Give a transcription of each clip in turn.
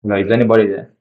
Like, is anybody there?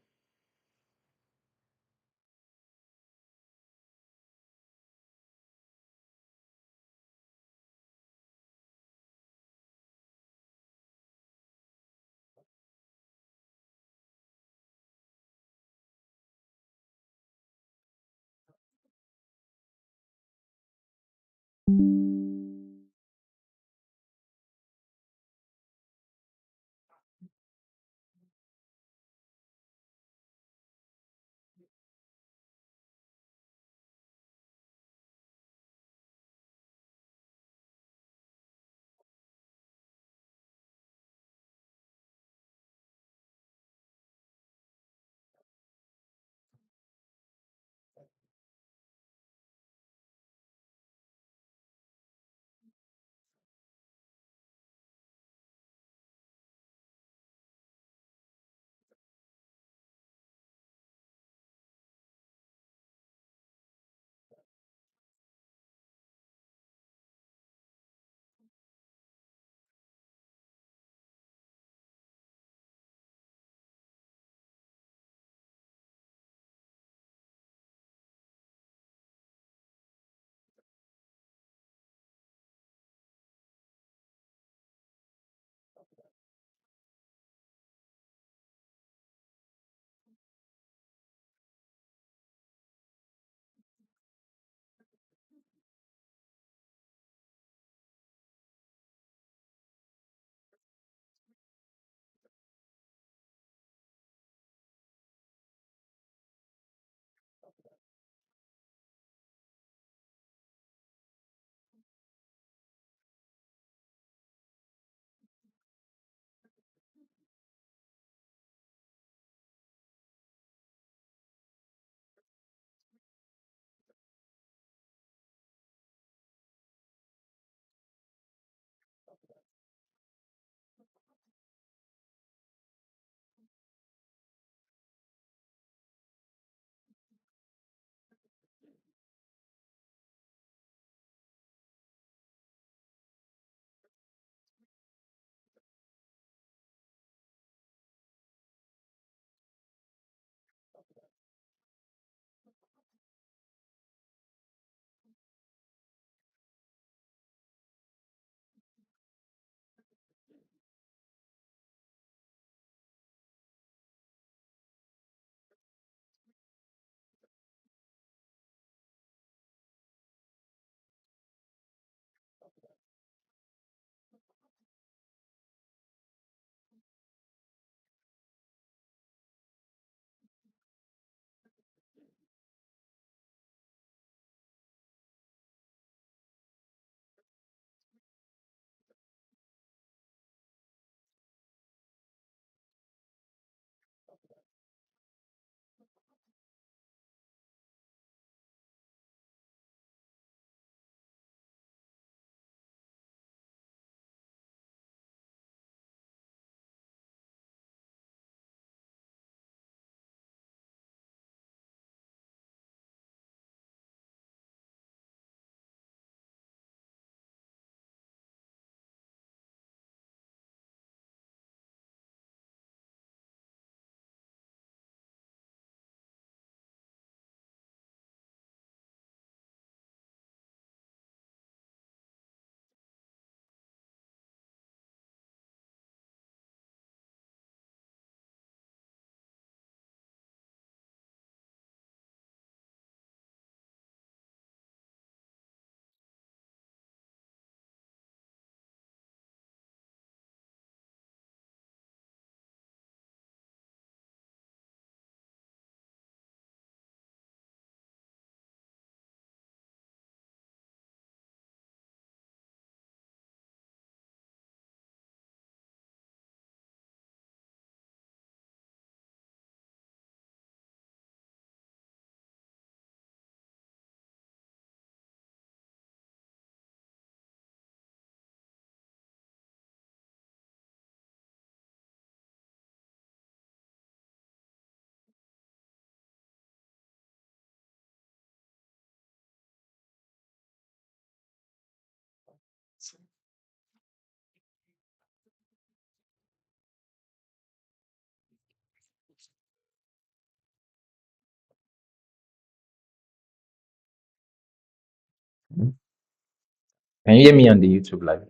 Can you hear me on the YouTube live?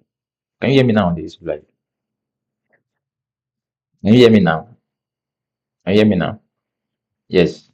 Can you hear me now on the YouTube live? Can you hear me now? Can you hear me now? Yes.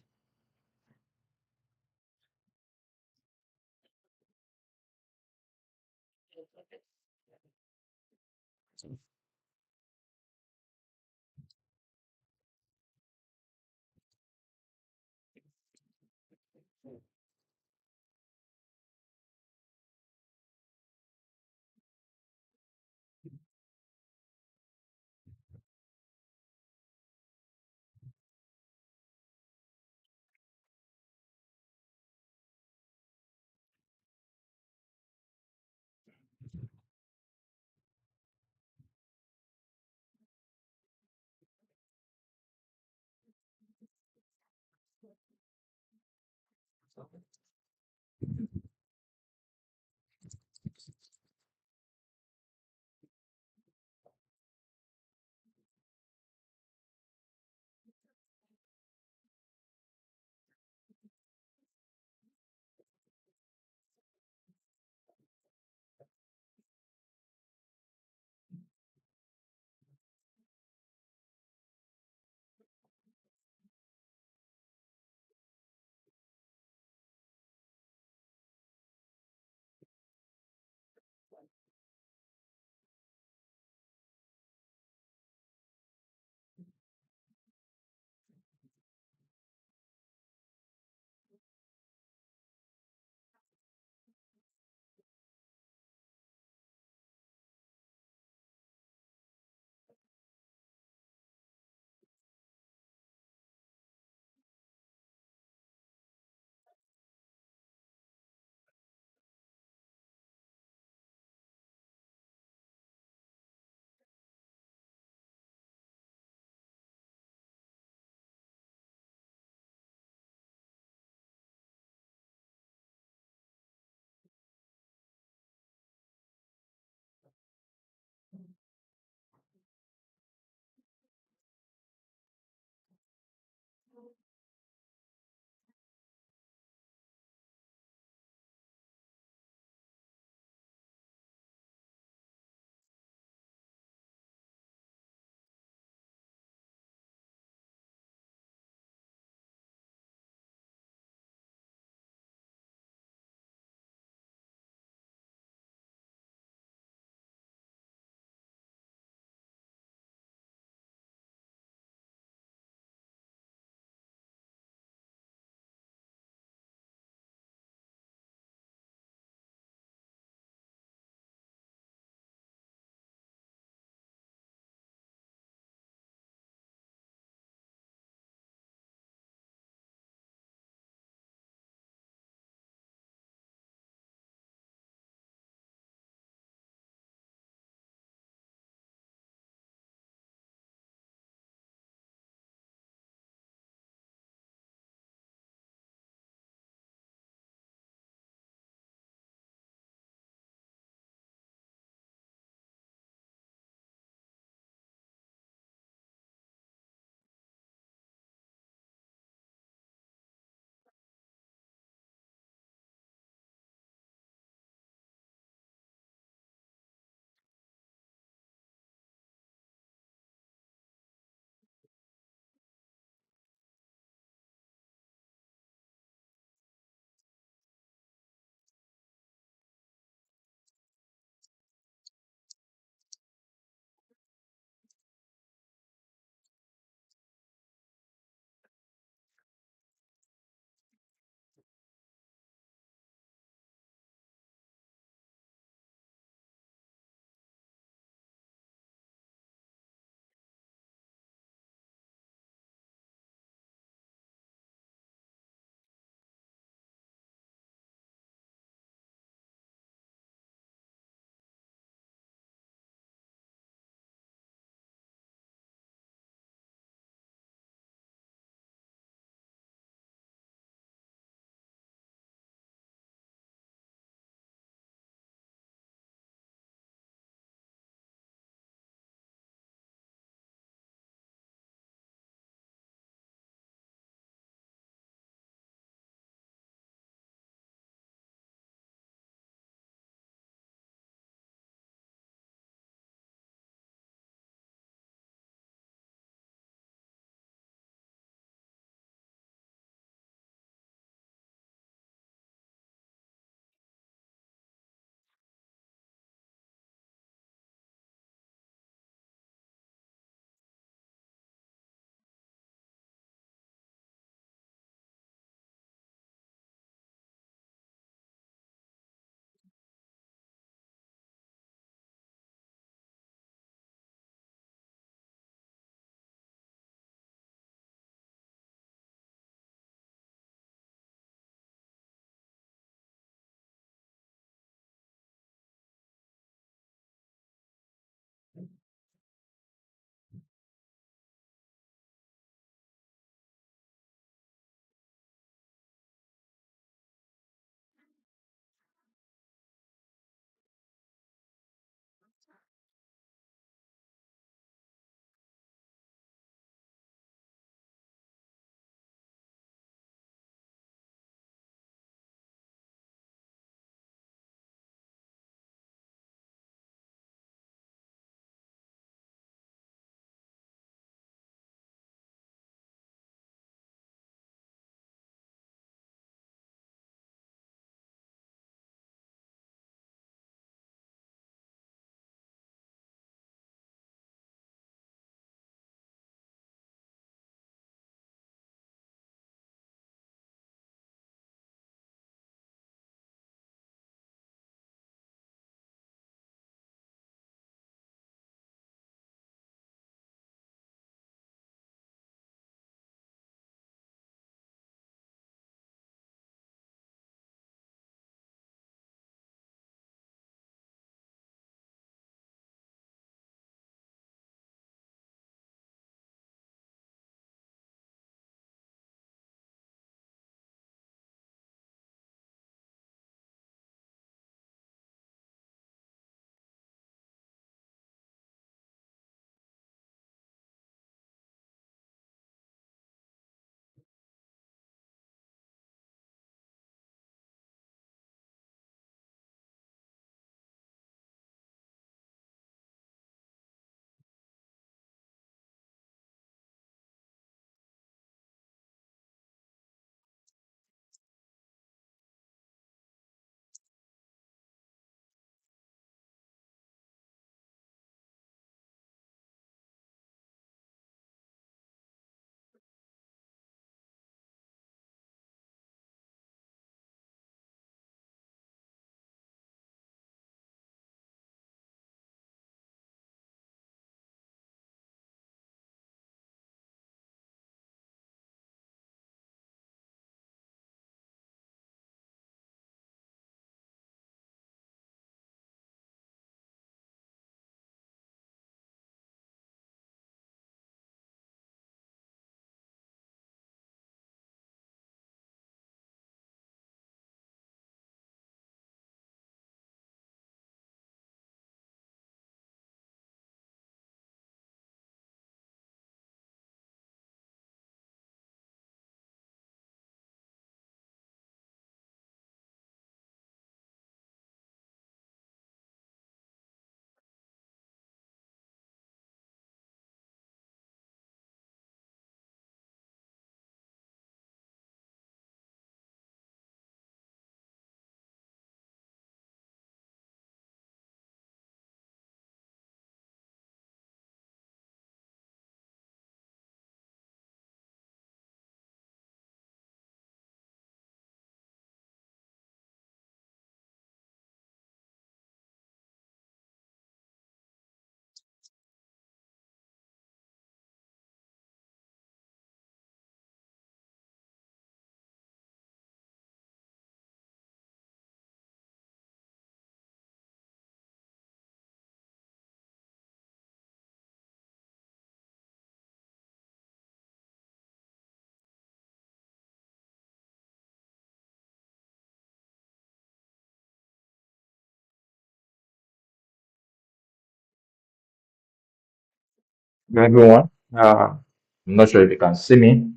Hello, everyone. I'm not sure if you can see me,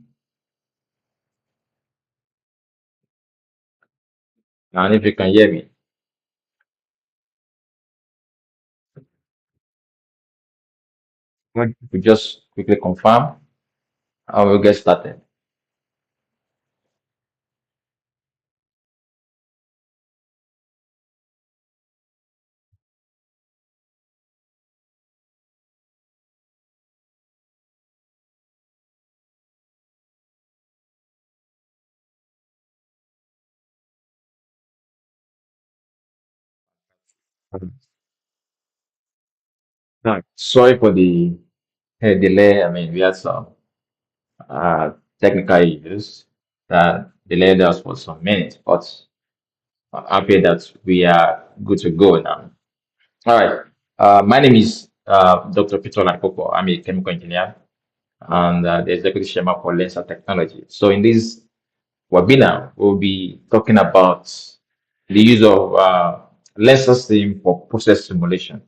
and if you can hear me. We just quickly confirm and we'll get started. Mhm. Sorry for the delay. I mean, we had some uh, technical issues that delayed us for some minutes, but I'm happy that we are good to go now. All right. My name is Dr. Peter Lankoko. I'm a chemical engineer and the executive chairman for Lensa Technology. So in this webinar, we'll be talking about the use of LensaSim for process simulation.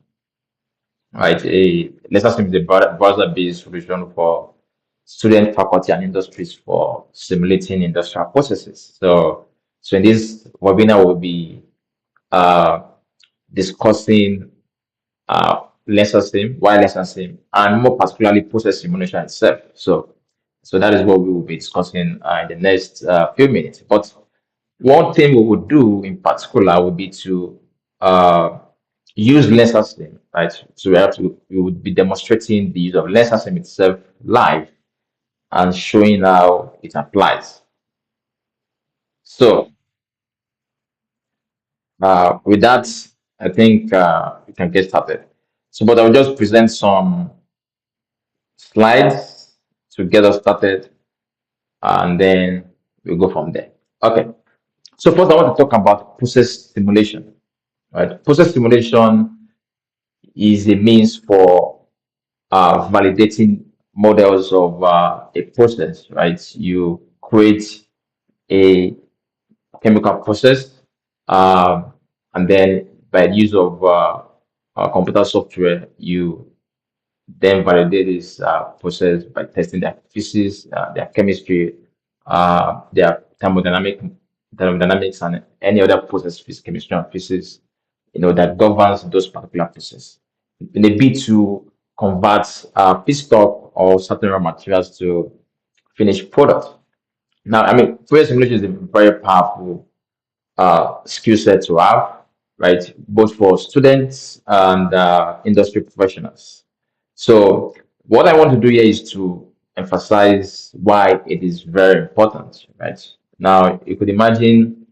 Right, a LensaSim is a browser-based solution for student, faculty, and industries for simulating industrial processes. So in this webinar, we'll be uh, discussing LensaSim, why LensaSim, and more particularly process simulation itself. So that is what we will be discussing in the next few minutes. But one thing we would do in particular would be to uh, use LensaSim, right? So we would be demonstrating the use of LensaSim itself live and showing how it applies. So with that, I think we can get started. So, but I'll just present some slides to get us started, and then we'll go from there. Okay. So first, I want to talk about process simulation. Right? Process simulation is a means for validating models of a process, right? You create a chemical process, um, and then by the use of computer software, you then validate this process by testing their physics, their chemistry, their thermodynamics, and any other process, physics, chemistry, and physics, that governs those particular processes. In a bid to convert feedstock or certain raw materials to finished product. Now, I mean, process simulation is a very powerful skill set to have, right? Both for students and industry professionals. So, what I want to do here is to emphasize why it is very important, right? Now, you could imagine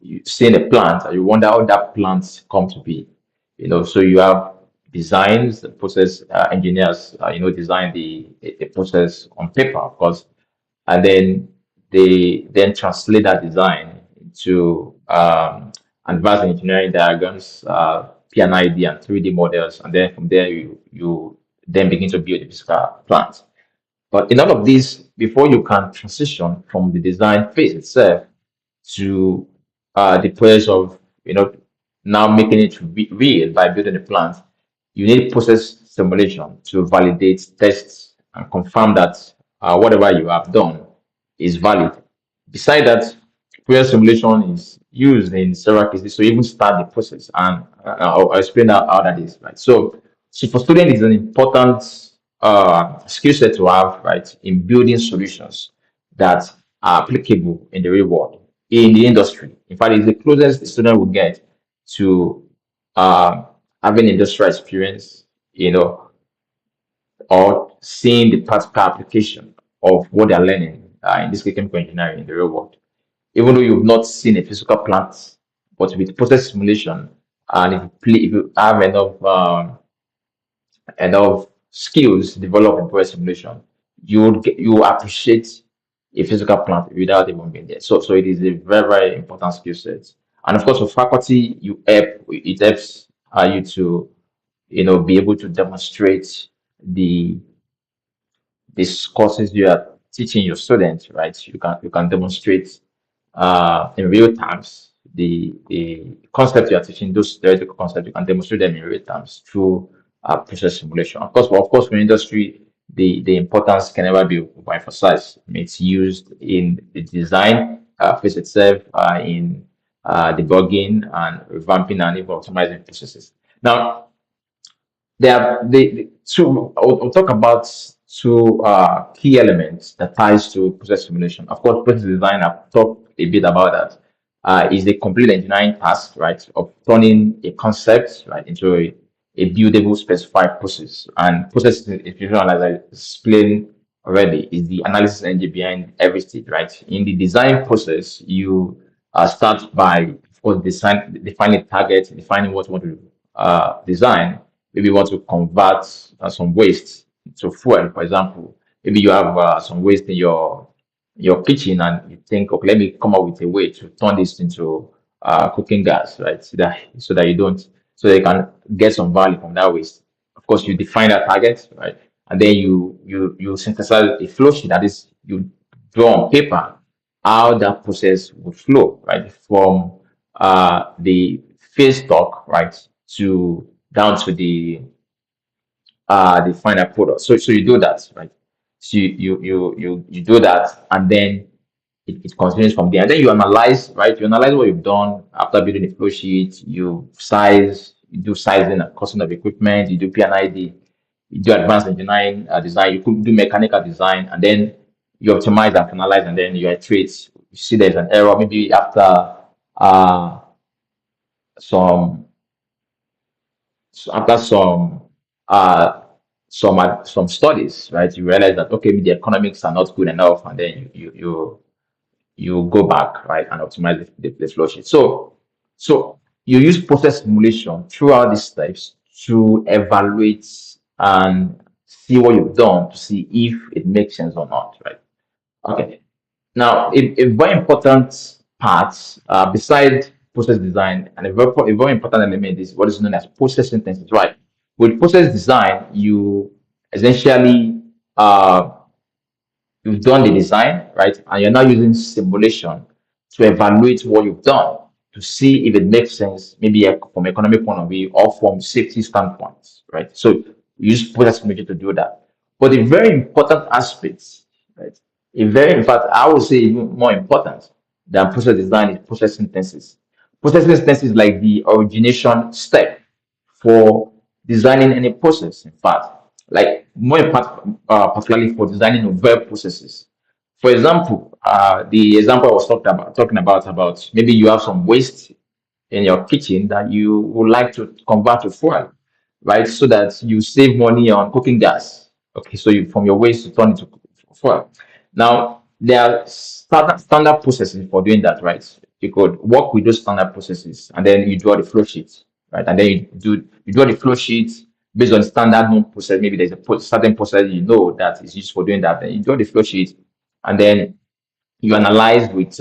you seeing a plant and you wonder how that plant come to be. So you have designs, the process engineers, design the process on paper, of course, and then they then translate that design into advanced engineering diagrams, PNID and 3D models, and then from there you then begin to build the physical plant. But in all of this, before you can transition from the design phase itself to the process of now making it real by building a plant, you need process simulation to validate, test, and confirm that whatever you have done is valid. Beside that, process simulation is used in several cases to even start the process, and I'll explain how that is. Right. So for students, it's an important skill set to have, right, in building solutions that are applicable in the real world, in the industry. In fact, it's the closest the student will get to uh, having industrial experience, or seeing the practical application of what they're learning, in this case, chemical engineering in the real world. Even though you've not seen a physical plant, but with process simulation, and if you have enough skills developed in process simulation, you will appreciate a physical plant without even being there. So it is a very, very important skill set. And of course, for faculty, it helps you to be able to demonstrate the these courses you are teaching your students, right? You can demonstrate in real times the concept you are teaching, those theoretical concepts, you can demonstrate them in real times through process simulation. Of course, for industry, the importance can never be overemphasized. I mean, it's used in the design phase itself, in debugging and revamping and even optimizing processes. Now, there are the two. I'll talk about two key elements that ties to process simulation. Of course, process design. I've talked a bit about that. Is the complete engineering task, right, of turning a concept right into a buildable, specified process. And process, if you realize, I explained already, is the analysis engine behind every stage, right? In the design process, you start by, of course, defining targets, defining what you want to design. Maybe you want to convert some waste to fuel, for example. Maybe you have some waste in your kitchen and you think, okay, let me come up with a way to turn this into cooking gas, right? So that you don't, so they can get some value from that waste. Of course, you define that target, right? And then you synthesize a flow sheet, that is, you draw on paper how that process would flow, right? From the phase stock, right, to down to the final product. So you do that, right? So you do that, and then it continues from there. And then you analyze, right? You analyze what you've done after building the flow sheet. You do sizing and costing of equipment. You do P&ID. You do advanced engineering design. You could do mechanical design, and then you optimize and analyze, and then you iterate. You see there's an error maybe after uh, some after uh some studies, right? You realize that, okay, maybe the economics are not good enough, and then you go back, right, and optimize the flow sheet. So you use process simulation throughout these steps to evaluate and see what you've done to see if it makes sense or not, right? Okay. Now, a very important part, beside process design, and a very important element is what is known as process synthesis, right? With process design, you essentially you've done the design, right? And you're now using simulation to evaluate what you've done to see if it makes sense, maybe from economic point of view or from safety standpoints, right? So you use process simulation to do that. But a very important aspect, right? In fact, I would say even more important than process design is process synthesis. Process synthesis is like the origination step for designing any process. In fact, like particularly for designing novel processes. For example, the example I was talking about maybe you have some waste in your kitchen that you would like to convert to fuel, right? So that you save money on cooking gas. Okay, so you from your waste to turn it to fuel. Now there are standard processes for doing that, right? You could work with those standard processes, and then you draw the flow sheet, right? And then you draw the flow sheet based on standard known process. Maybe there's a certain process that is used for doing that. Then you draw the flow sheet, and then you analyze with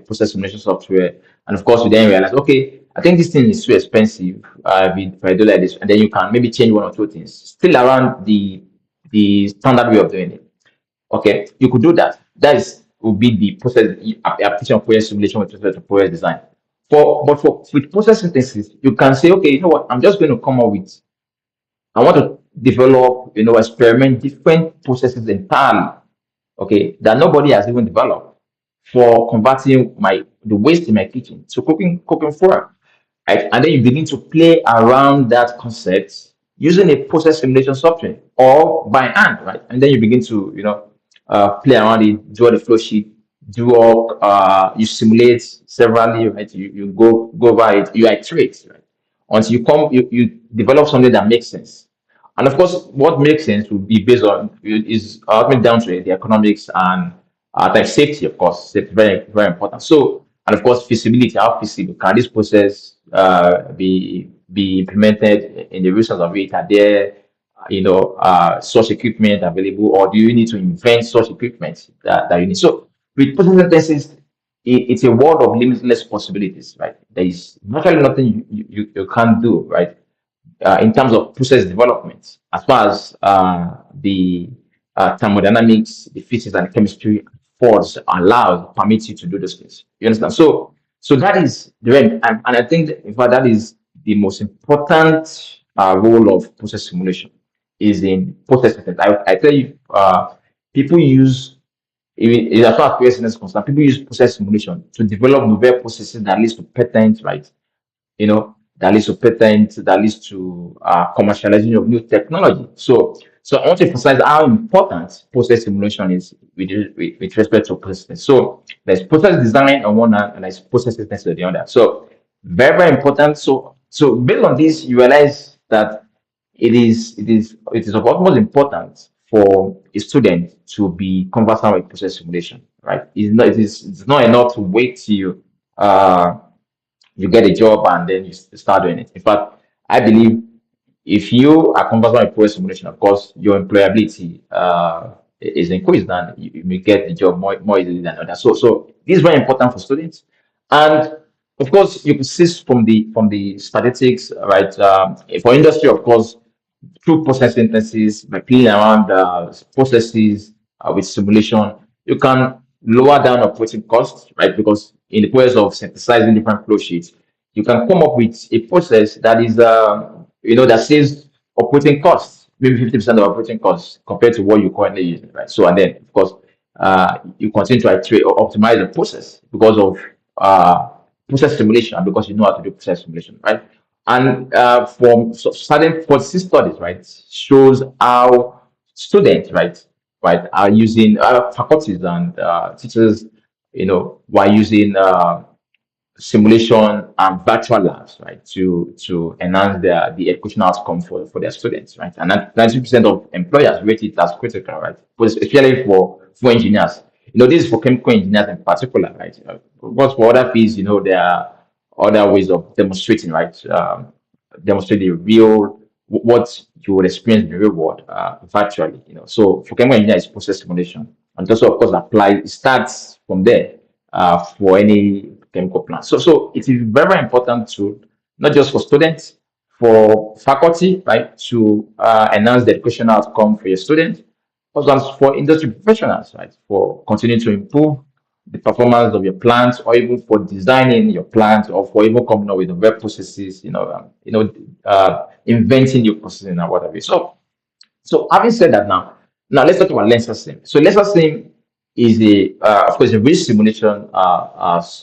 process simulation software, and of course you then realize, okay, I think this thing is too expensive. If I do like this, and then you can maybe change one or two things, still around the standard way of doing it. Okay, you could do that. That is would be the process application of process simulation with respect to process design. But for with process synthesis, you can say, okay, you know what, I'm just going to come up with, I want to develop, experiment different processes entirely, okay, that nobody has even developed for converting the waste in my kitchen to cooking fuel, right? And then you begin to play around that concept using a process simulation software or by hand, right? And then you begin to play around it, draw the flow sheet, you simulate severally, right? You go over it, you iterate, right? Until you develop something that makes sense. And of course, what makes sense will be based on is ultimately down to the economics and like safety, of course. Safety very very important. So, and of course, feasibility. How feasible can this process be implemented in the resource of it? Are there such equipment available, or do you need to invent such equipment that you need? So with process synthesis, it's a world of limitless possibilities, right? There is virtually nothing you can't do, right? In terms of process development, as far as the thermodynamics, the physics, and chemistry force allows, permits you to do those things. You understand? So that is the and I think that, in fact, that is the most important role of process simulation is in process synthesis. I tell you, people use, even as far as process is concerned, people use process simulation to develop novel processes that leads to patents, right? That leads to patents, that leads to commercialization of new technology. So I want to emphasize how important process simulation is with respect to process. So there's process design on one hand, and there's process synthesis on the other. So very important. So based on this, you realize that it is of utmost importance for a student to be conversant with process simulation, right? It's not enough to wait till uh, you get a job and then you start doing it. In fact, I believe if you are conversant with process simulation, of course, your employability is increased and you may get the job more easily than others. So this is very important for students. And of course, you can see from the statistics, right? For industry, of course, through process synthesis, by playing around processes with simulation, you can lower down operating costs, right? Because in the process of synthesizing different flow sheets, you can come up with a process that is, that saves operating costs, maybe 50% of operating costs compared to what you currently use, right? So, and then, of course, you continue to iterate or optimize the process because of process simulation and because you know how to do process simulation, right? And from certain policy studies, right, shows how students, right, are using faculties and teachers, while using simulation and virtual labs, right, to enhance the educational outcome for their students, right. And 90% of employers rate it as critical, right, but especially for engineers. This is for chemical engineers in particular, right. But for other fields, there are other ways of demonstrating, right, demonstrate the real what you would experience in the real world virtually. So for chemical engineers, it's process simulation, and also of course apply. It starts from there for any chemical plant. So it is very, very important to not just for students, for faculty, right, to enhance the educational outcome for your students, also as for industry professionals, right, for continuing to improve the performance of your plants, or even for designing your plants, or for even coming up with the web processes, inventing new processes and whatever. So having said that, now let's talk about LensaSim. So LensaSim is of course, a reach simulation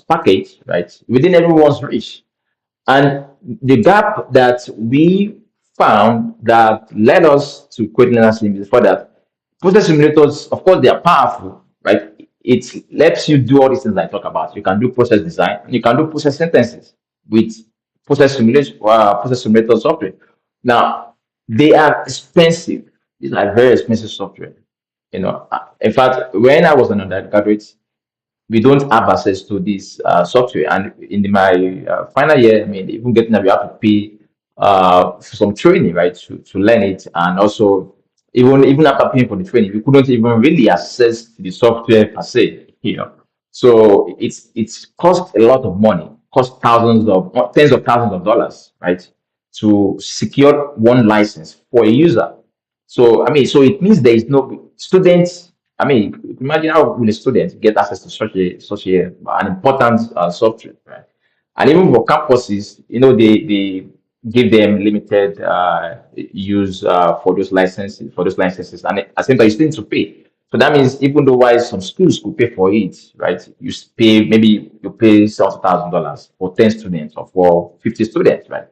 package, right, within everyone's reach. And the gap that we found that led us to create LensaSim is for that process simulators, of course, they are powerful, right? It lets you do all these things I talk about. You can do process design, you can do process synthesis with process simulator software. Now, they are expensive. These are very expensive software. In fact, when I was an undergraduate, we don't have access to this software. And in my final year, I mean, even getting that, we have to pay for some training, right, to learn it. And also, even after paying for the training, we couldn't even really access the software per se. So it's cost a lot of money, cost tens of thousands of dollars, right, to secure one license for a user. So I mean, so it means there is no students. I mean, imagine how will a student get access to such an important software, right? And even for campuses, they give them limited use for those licenses, and at the same time, you still need to pay. So that means even though why some schools could pay for it, right? Pay, maybe you pay $7,000 for 10 students or for 50 students, right?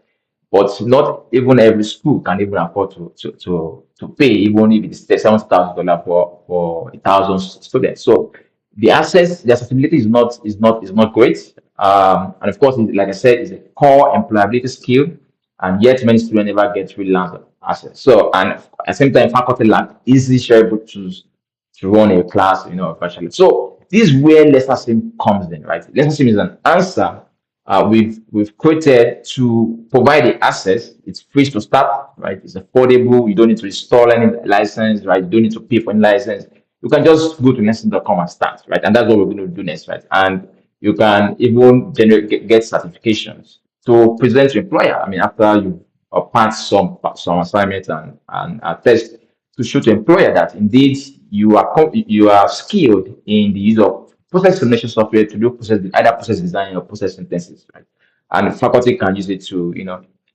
But not even every school can even afford to pay, even if it's $7,000 for 1,000 students. So the accessibility is not great. And of course, like I said, it's a core employability skill, and yet many students never get freelance access. So, and at the same time, faculty lack easy shareable tools to run a class, virtually. So this is where LensaSim comes in, right? LensaSim is an answer we've created to provide the access. It's free to start, right? It's affordable. You don't need to install any license, right? You don't need to pay for any license. You can just go to lesson.com and start, right? And that's what we're going to do next, right? And you can even get certifications to present to employer. I mean, after you pass some assignments and test, to show to employer that indeed you are skilled in the use of process simulation software to do either process design or process synthesis, right? And faculty can use it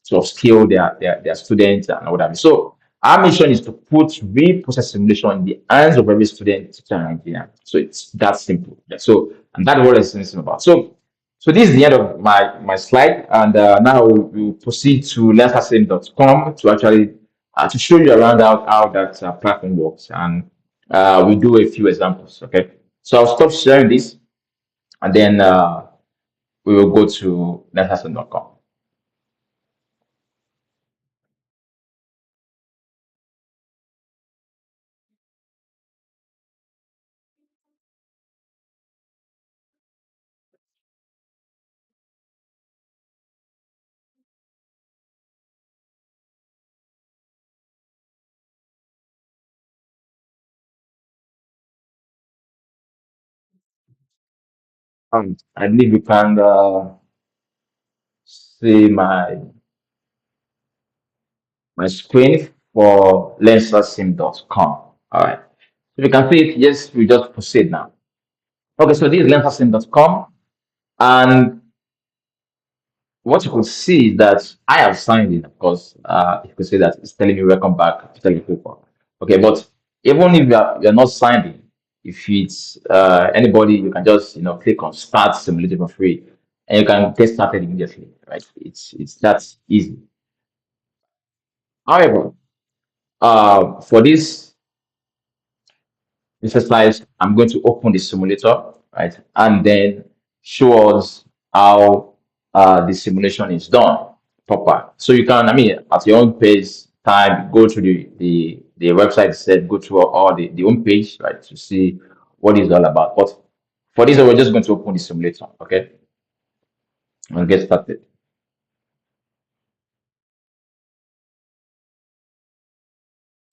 to upskill their students and all that. So our mission is to put real process simulation in the hands of every student, teacher, and engineer. So it's that simple. Yeah, so and that's what LensaSim about. So this is the end of my slide, and now we'll proceed to lensasim.com to actually to show you around how that platform works, and we do a few examples. Okay, so I'll stop sharing this, and then we will go to lensasim.com. I believe you can see my screen for lensasim.com. All right. If you can see it, yes, we just proceed now. Okay, so this is lensasim.com, and what you could see is that I have signed in, of course. You could see that it's telling me welcome back to Telecopa. Okay, but even if you're not signed in, if it's anybody, you can just click on start simulator for free, and you can get started immediately. Right? It's that easy. However, for this exercise, I'm going to open the simulator, right, and then show us how the simulation is done proper. So you can, I mean, at your own pace, time, go to the website itself, go to all the home page, right, to see what it's all about. But for this, we're just going to open the simulator, okay, and get started.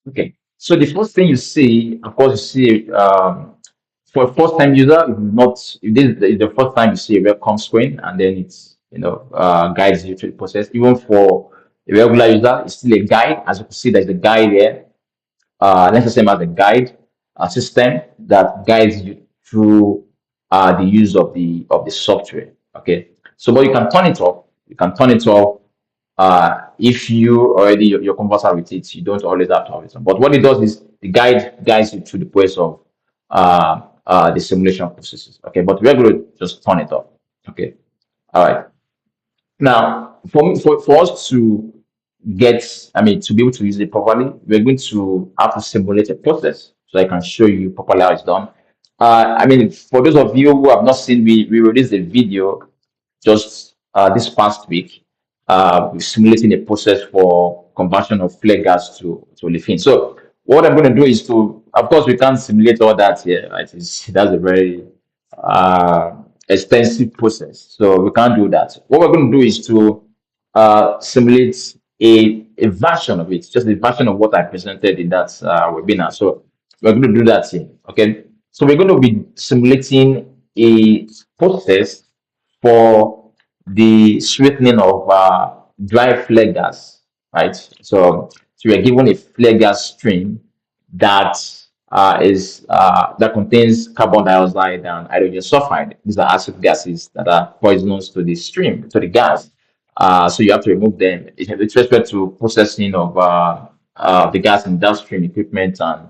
Okay. So the first thing you see, of course, you see for a first time user, if not if this is the first time you see a welcome screen, and then it's guides you through the process. Even for a regular user, it's still a guide. As you can see, there's a guide here. LensaSim as a guide system that guides you through the use of the software. Okay, so but you can turn it off. You can turn it off if you already you're conversant with it. You don't always have to have it on. But what it does is the guide guides you through the process of the simulation processes. Okay, but we're going to just turn it off. Okay, all right. Now, for us to I mean, to be able to use it properly, we're going to have to simulate a process so I can show you properly how it's done. I mean, for those of you who have not seen, we released a video just this past week, simulating a process for conversion of flare gas to olefin. So what I'm going to do is of course, we can't simulate all that here, right? That's a very extensive process, so we can't do that. What we're going to do is to simulate a version of it, just a version of what I presented in that webinar. So we're going to do that here. Okay. So we're going to be simulating a process for the sweetening of dry flare gas, right? So we are given a flare gas stream that that contains carbon dioxide and hydrogen sulfide. These are acid gases that are poisonous to the stream, to the gas. So you have to remove them with respect to processing of the gas in downstream equipment and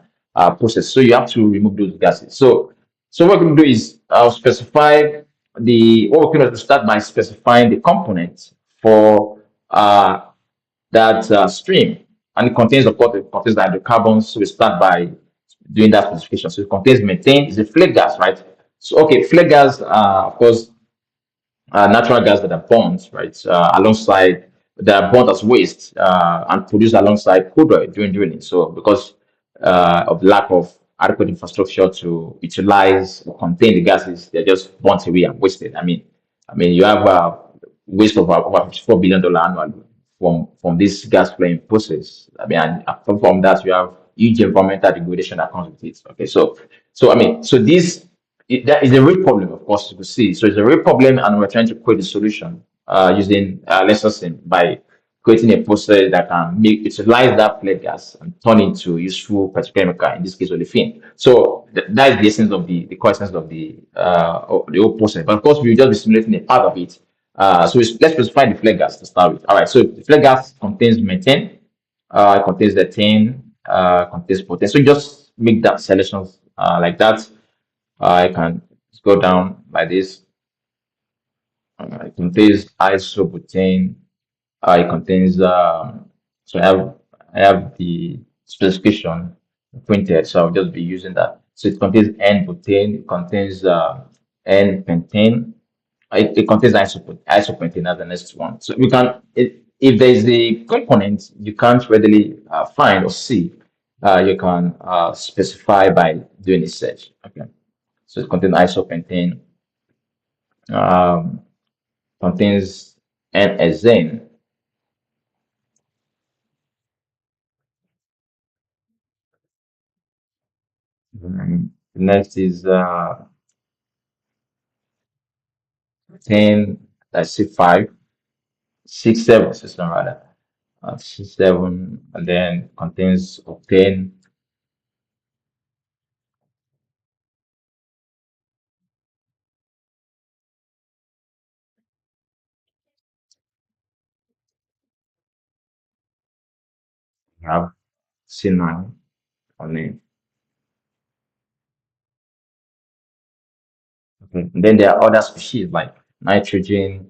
process. So you have to remove those gases. So what we're going to do is I'll specify what we're going to start by specifying the components for that stream, and it contains, of course, it contains the hydrocarbons. So we start by doing that specification. So it contains methane, is a flare gas, right? So okay, flare gas, of course, natural gas that are burnt, right, alongside that are burnt as waste and produced alongside crude oil during drilling. So because of lack of adequate infrastructure to utilize or contain the gases, they're just burnt away and wasted. I mean, you have waste of over $54 billion annually from this gas flaring process. I mean, and apart from that, you have huge environmental degradation that comes with it. Okay, so I mean, so this that is a real problem, of course, you could see. So it's a real problem, and we're trying to create a solution using LensaSim by creating a process that can utilize that flare gas and turn into useful petrochemical, in this case, olefin. So that is the essence of the core essence of the whole process. But of course, we will just be simulating a part of it. Let's specify the flare gas to start with. All right, so the flare gas contains methane, it contains ethane, contains protein. So just make that selection like that. I can go down like this. It contains isobutane. It contains so I have the specification printed, so I'll just be using that. So it contains N-butane, it contains N-pentane, it contains isopentane as the next one. So we can, if there is a component you can't readily find or see, you can specify by doing a search. Okay, so it contains isopentane, um, contains N-hexane. Next is 10, that's C5, 6, 7 system rather. C7, and then contains octane. We have C9 on it. Okay. And then there are other species like nitrogen,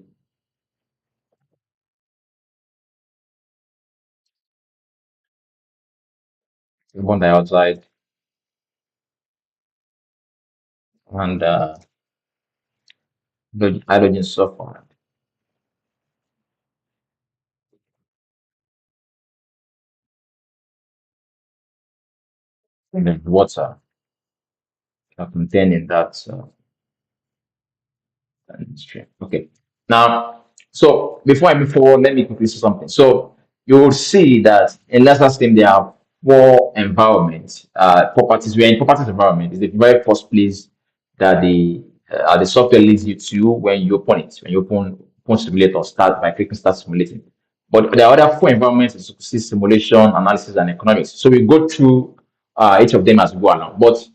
carbon dioxide, and hydrogen sulfide, and then water are contained in that. Industry. Okay. Now, so before I move forward, let me quickly say something. So you will see that in LensaSim there are four environments, properties. We are in properties environment. Is the very first place that the software leads you to when you open it. When you open simulator, start by clicking start simulating. But there are other four environments: is to see simulation, analysis, and economics. So we go through each of them as we go along. But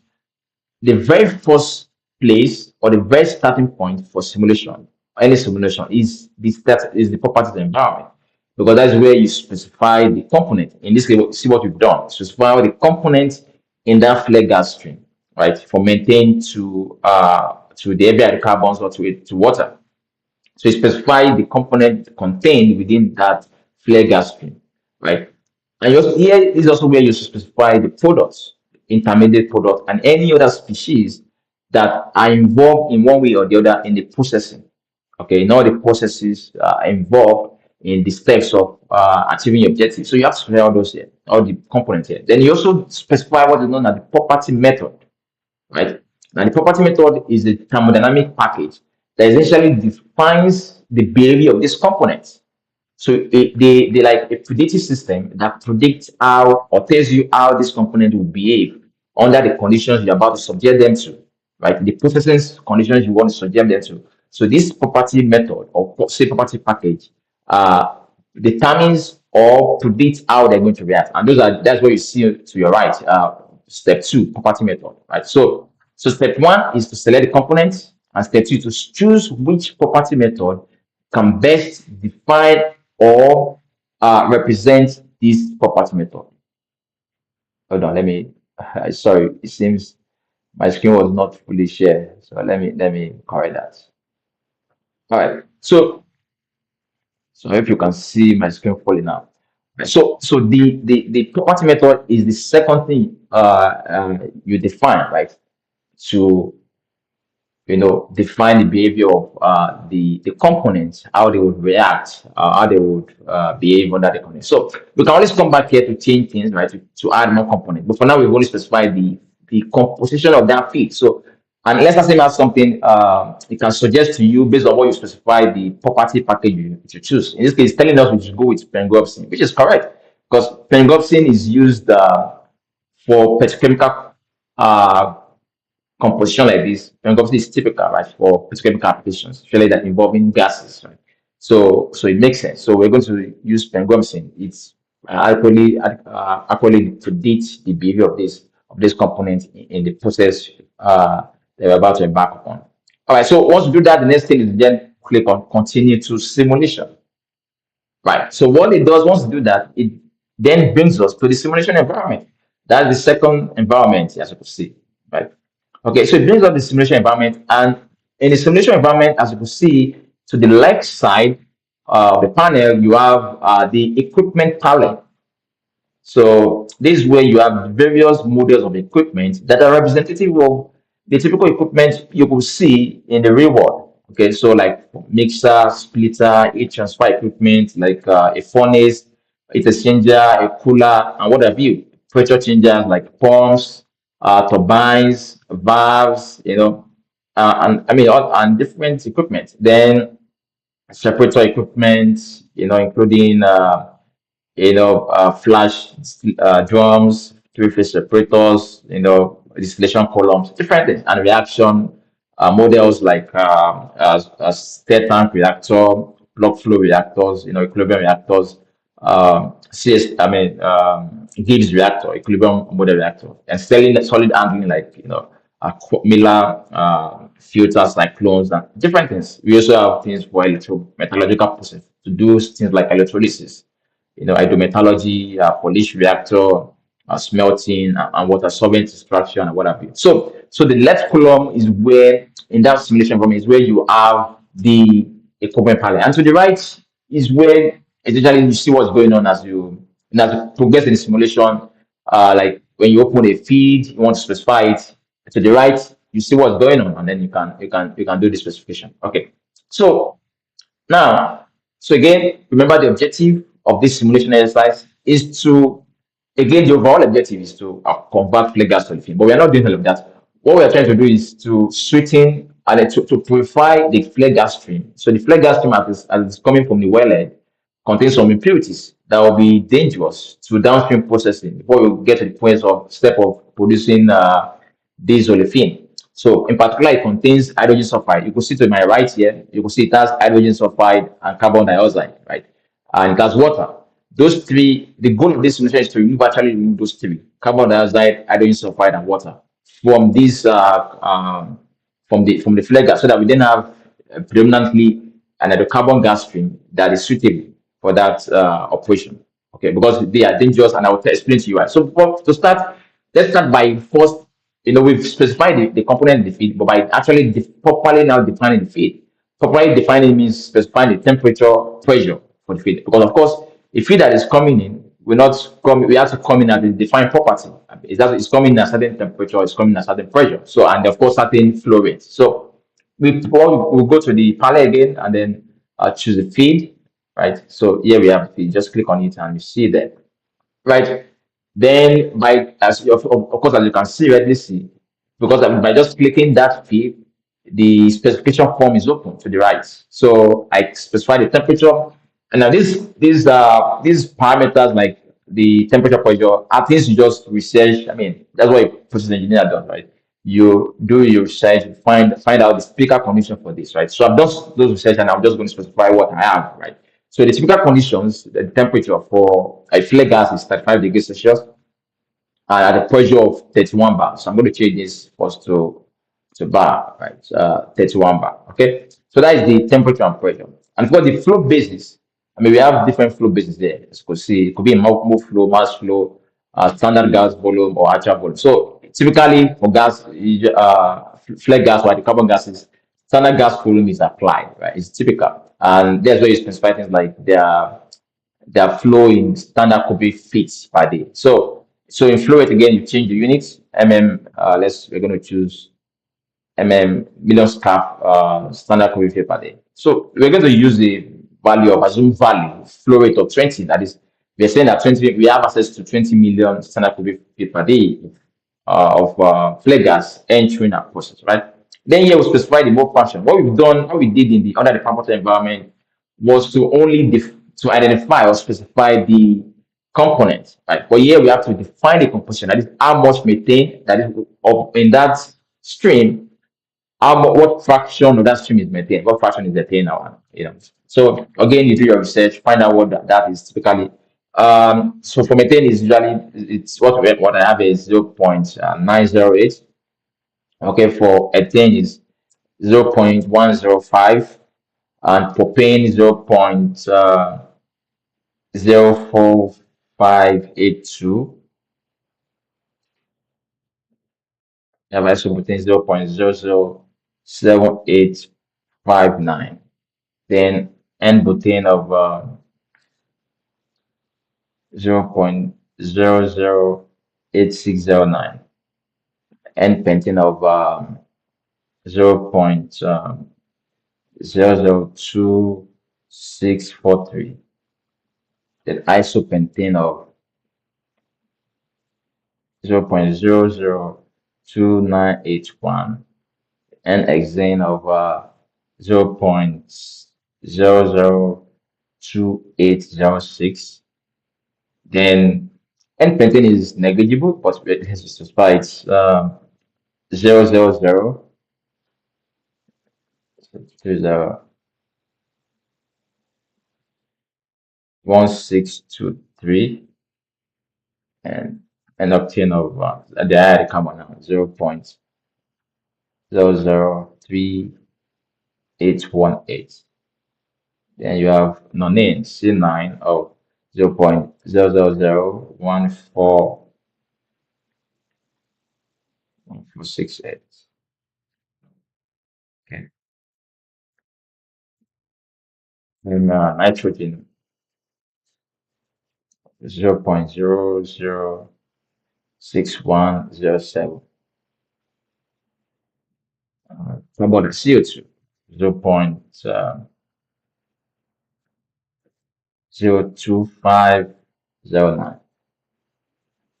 the very first place or the very starting point for simulation, any simulation, is the properties environment, because that's where you specify the component. In this case, see what we've done: specify the component in that flare gas stream, right, from methane to the heavy hydrocarbons or to water. So you specify the component contained within that flare gas stream, right? And here is also where you specify the products, intermediate product, and any other species that are involved in one way or the other in the processing. Okay, in all the processes involved in the steps of achieving your objective. So you have to specify all those here, all the components here. Then you also specify what is known as the property method, right? Now, the property method is the thermodynamic package that essentially defines the behavior of these components. So they like a predictive system that predicts how or tells you how this component will behave under the conditions you're about to subject them to, right? The processing conditions you want to subject them to. So this property method or say property package determines or predicts how they're going to react. And that's what you see to your right. Step two, property method, right? So step one is to select the components, and step two to choose which property method can best define or represent this property method. Hold on, let me. Sorry, it seems my screen was not fully shared. So let me correct that. All right. So I hope you can see my screen fully now. So the property method is the second thing you define, right? To define the behavior of the components, how they would react, how they would behave under the condition. So we can always come back here to change things, right? To add more components. But for now, we've only specified the composition of that feed. So, and let's say have something it can suggest to you based on what you specify the property package you choose. In this case, telling us we should go with pengopsin, which is correct because pengopsin is used for petrochemical uh, composition like this, obviously is typical, right, for petrochemical applications, especially that involving gases, right? So it makes sense. So we're going to use pengomsin. It's actually predicts the behavior of this component in the process that we're about to embark upon. All right. So once we do that, the next thing is then click on continue to simulation. Right. So what it does, once you do that, it then brings us to the simulation environment. That's the second environment, as you can see. Right. Okay, so it brings up the simulation environment, and in the simulation environment, as you can see, to the left side of the panel, you have the equipment palette. So this is where you have various models of equipment that are representative of the typical equipment you could see in the real world. Okay, so like mixer, splitter, heat transfer equipment, like a furnace, heat exchanger, a cooler, and what have you. Pressure changers like pumps, turbines, valves, and I mean, all, and different equipment. Then separator equipment, including flash drums, three-phase separators, distillation columns, different things, and reaction models like stir tank reactor, plug flow reactors, equilibrium reactors, Gibbs reactor, equilibrium model reactor, and solid handling like Miller filters, cyclones, and different things. We also have things for electrometallurgical process to do things like electrolysis, hydrometallurgy, polish reactor, smelting, and water solvent extraction, and what have you. So the left column is where, in that simulation environment, is where you have the equipment palette, and to the right is where essentially you see what's going on as you progress in the simulation. Like when you open a feed, you want to specify it. To the right, you see what's going on, and then you can do the specification. Okay, so now, so again, remember the objective of this simulation exercise is to, again, the overall objective is to convert flare gas to olefin, but we are not doing all of that. What we are trying to do is to sweeten and to purify the flare gas stream. So the flare gas stream, as it's coming from the wellhead, contains some impurities that will be dangerous to downstream processing before we get to the point of step of producing this olefin. So in particular, it contains hydrogen sulfide. You can see to my right here, you can see it has hydrogen sulfide and carbon dioxide, right? And it has water. Those three, the goal of this solution is to remove those three: carbon dioxide, hydrogen sulfide, and water from these from the flare gas, so that we then have predominantly an hydrocarbon gas stream that is suitable for that operation. Okay, because they are dangerous, and I will explain to you why. So to start, let's start by first, we've specified the component in the feed, but by actually properly now defining the feed. Properly defining means specifying the temperature, pressure for the feed. Because of course, a feed that is coming in, we have to come in at the defined property. It's coming in at a certain temperature, it's coming in at a certain pressure. So, and of course, certain flow rate. So we'll go to the palette again, and then choose the feed, right? So here we have the feed. Just click on it and you see that, right? Then by as of course, as you can see, readily see, because by just clicking that field, the specification form is open to the right. So I specify the temperature, and now these parameters like the temperature, pressure are things you just research. I mean, that's what a process engineer does, right? You do your research, find out the typical condition for this, right? So I've done those research, and I'm just going to specify what I have, right? So the typical conditions, the temperature for a flare gas is 35 degrees Celsius at a pressure of 31 bar. So I'm going to change this first to bar, right? 31 bar. Okay. So that is the temperature and pressure. And for the flow basis, I mean, we have different flow basis there. As you can see, it could be move flow, mass flow, standard gas volume, or actual volume. So typically for gas, flare gas or the carbon gases, standard gas volume is applied, right? It's typical. And that's where you specify things like their flow in standard cubic feet per day. So in flow rate again, you change the units. We're going to choose million scarf standard cubic feet per day. So we're going to use the value of assumed value flow rate of 20. That is, we're saying that 20 we have access to 20 million standard cubic feet per day of flare gas entering our process, right? Then here we specify the mode function. What we did in the under the parameter environment was to only to identify or specify the component, right? But here we have to define the composition. That is how much methane that is in that stream. What fraction of that stream is methane? What fraction is methane now? So again, you do your research, find out what that is typically. So for methane is usually it's what I have is 0.908. Okay, for ethane is 0.105. and propane 0.04582. You have isopropane 0.007859. Then N-butane of 0.008609. N-pentane of 0.002643. Then isopentane of 0.002981. And hexane of 0.002806. Then N-pentane is negligible, but it has to specify it's 0.001623, and an octane of the higher the carbon now 0.003818. Then you have nonane C9 of 0.001468. Okay. And nitrogen 0.006107. How about the CO2? 0.02509.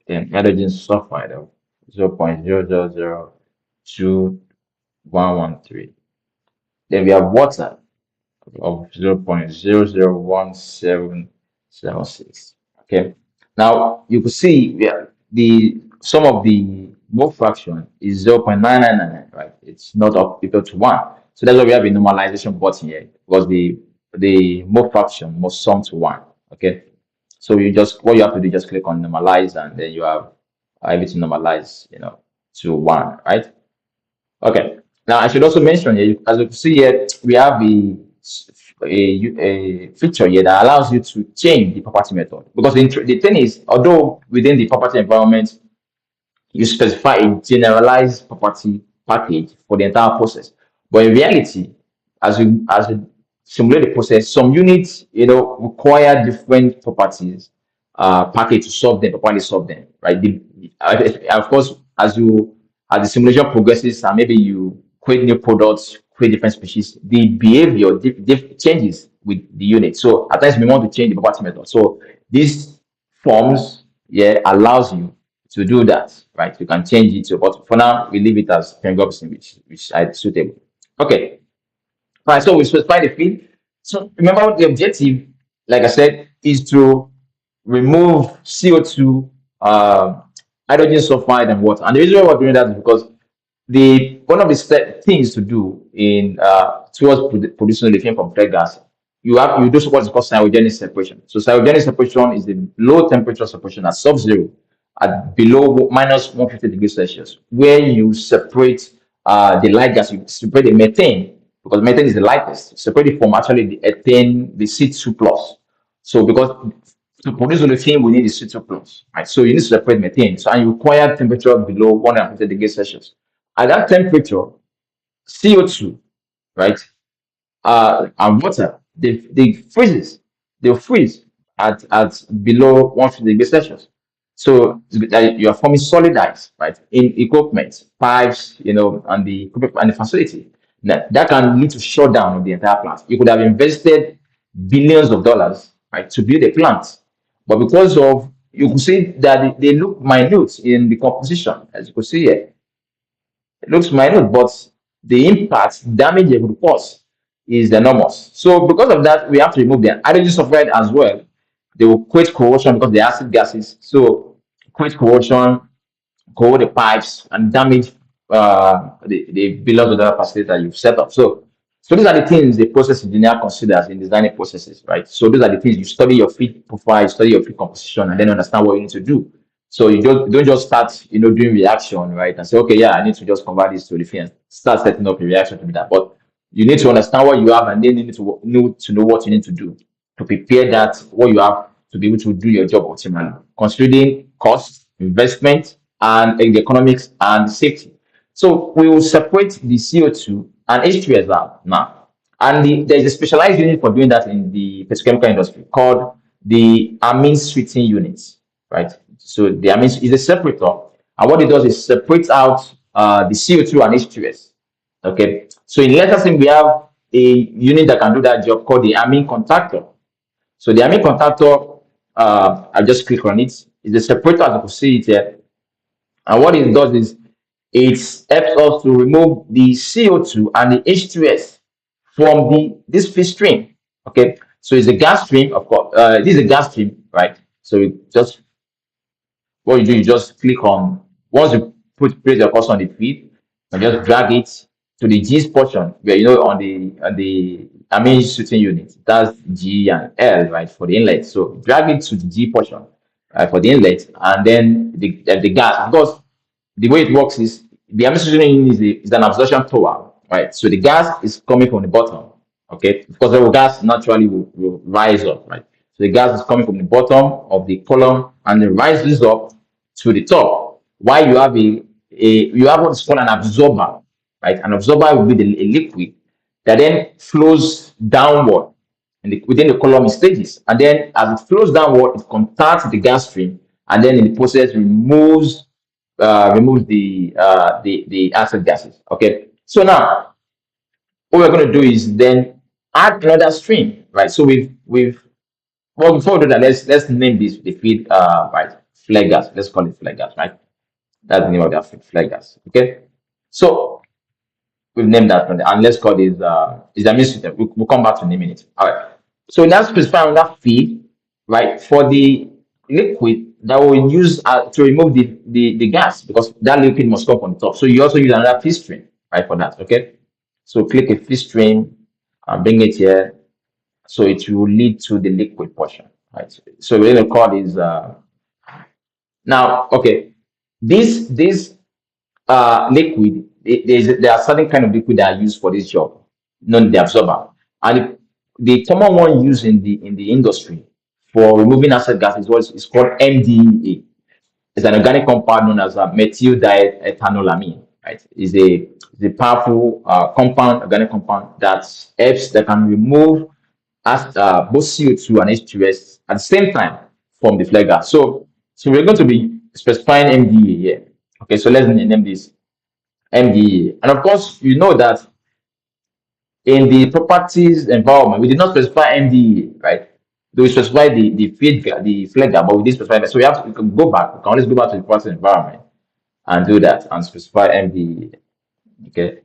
Then hydrogen sulfide of 0.00021113. Then we have water of 0.001776. Okay. Now you could see the sum of the mole fraction is 0.9999, right? It's not up equal to 1. So that's why we have a normalization button here, because the mole fraction must sum to 1. Okay. So you just what you have to do, just click on normalize, and then you have everything normalized, to 1, right? Okay. Now, I should also mention here, as you can see here, we have a feature here that allows you to change the property method. Because the thing is, although within the property environment, you specify a generalized property package for the entire process. But in reality, as you simulate the process, some units, require different properties package to solve them, properly solve them, right? Of course, as the simulation progresses and maybe you create new products, create different species, the behavior changes with the unit. So at times we want to change the property method. So these forms, yeah, allows you to do that, right? You can change it, but for now we leave it as Pengopsin, which is suitable. Okay, all right. So we specify the field. So remember the objective, like I said, is to remove CO2, hydrogen sulfide, and water. And the reason why we're doing that is because the one of the things to do in towards producing lithium from flare gas, you do what's called cryogenic separation. So cryogenic separation is the low temperature separation at sub-zero, at below minus 150 degrees Celsius, where you separate the light gas, you separate the methane, because methane is the lightest, separate it from actually the ethane, the C2 plus. So because to produce lithium, we need the C2 plus, right? So you need to separate methane. So and you require temperature below 150 degrees Celsius. At that temperature, CO2, right, and water, they'll freeze at below 150 degrees Celsius. So you are forming solid ice, right, in equipment, pipes, and the equipment and the facility. That can lead to shutdown of the entire plant. You could have invested billions of dollars, right, to build a plant, but because of you could see that they look minute in the composition, as you could see here. It looks minute, but the impact, damage it would cause is enormous. So because of that, we have to remove the hydrogen sulfide as well. They will create corrosion because they're acid gases. So create corrosion, corrode the pipes, and damage the billions of dollar facility that you've set up. So these are the things the process engineer considers in designing processes, right? So these are the things you study your feed profile, study your feed composition, and then understand what you need to do. So you don't just start, doing reaction, right? And say, okay, yeah, I need to just convert this to lithium. Start setting up a reaction to do that. But You need to understand what you have, and then you need to know what you need to do to prepare that what you have to be able to do your job optimally, considering cost, investment, and the economics and safety. So we will separate the CO2 and H2S out now. And there's a specialized unit for doing that in the petrochemical industry called the amine sweetening unit, right? So the amine is a separator, and what it does is separate out the CO2 and H2S. Okay, so in LensaSim we have a unit that can do that job called the amine contactor. So the amine contactor, I just click on it. It's a separator as you can see it here, and what it does is it helps us to remove the CO2 and the H2S from this feed stream. Okay, so it's a gas stream, of course. This is a gas stream, right? So it just what you do, you just click on once you place your cursor on the feed, and just drag it to the G's portion where on the amine shooting unit. That's G and L, right, for the inlet. So drag it to the G portion, right, for the inlet, and then the gas. Because the way it works is the amine shooting unit is an absorption tower, right? So the gas is coming from the bottom, okay? Because the gas naturally will rise up, right? So the gas is coming from the bottom of the column and it rises up to the top. Why you have what's called an absorber, right? An absorber will be a liquid that then flows downward within the column in stages, and then as it flows downward, it contacts the gas stream, and then in the process removes the acid gases. Okay, so now what we're going to do is then add another stream, right? So we've well, before we do that, let's name this the feed right, flare gas. Let's call it flare gas, right? That's the name of that feed, flare gas. Okay, so we've named that one, and let's call this is a system. We'll come back to naming it. All right. So now specify on that feed, right, for the liquid that we use to remove the gas, because that liquid must come from the top. So you also use another feed stream, right, for that. Okay. So click a feed stream and bring it here. So it will lead to the liquid portion, right? So we're going to call this now. Okay, this liquid, there are certain kind of liquid that are used for this job, known the absorber, and the common one used in the industry for removing acid gas is what is called MDEA. It's an organic compound known as methyl diethanolamine, right? It's a powerful compound, organic compound that can remove both CO2 and H2S at the same time from the flare gas. So we're going to be specifying MDEA here. Okay, so let's name this MDE. And of course, you know that in the properties environment, we did not specify MDE, right? We specify the flag, but we did specify that. So we can go back. We can always go back to the properties environment and do that and specify MDE. Okay.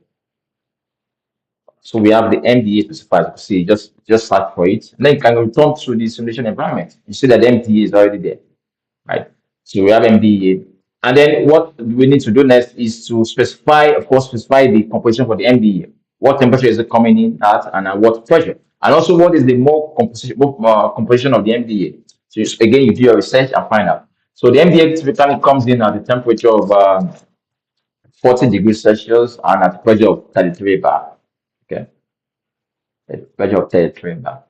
So we have the MDE specified. See, just search for it. And then you can return to the simulation environment. You see that the MDE is already there, right? So we have MDE. And then what we need to do next is to specify, of course, specify the composition for the MDE. What temperature is it coming in at, and at what pressure? And also, what is the composition of the MDA? So again, you do your research and find out. So the MDA typically comes in at the temperature of 40 degrees Celsius and at the pressure of 33 bar. Okay, at the pressure of 33 bar.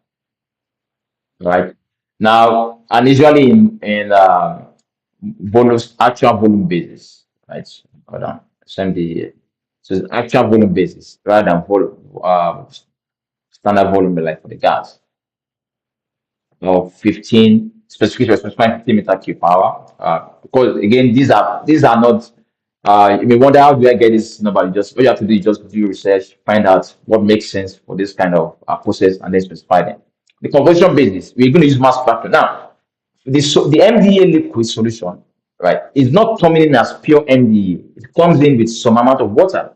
Right now, and usually in volumes, actual volume basis, right? Hold on, send the so it's actual volume basis rather than standard volume like for the gas of 15 specifying 15 meter cube per hour. Because again, these are not. You may wonder how do I get this number? All you have to do is just do research, find out what makes sense for this kind of process, and then specify them. The conversion basis, we're going to use mass factor now. The MDA liquid solution, right, is not coming in as pure MDA. It comes in with some amount of water.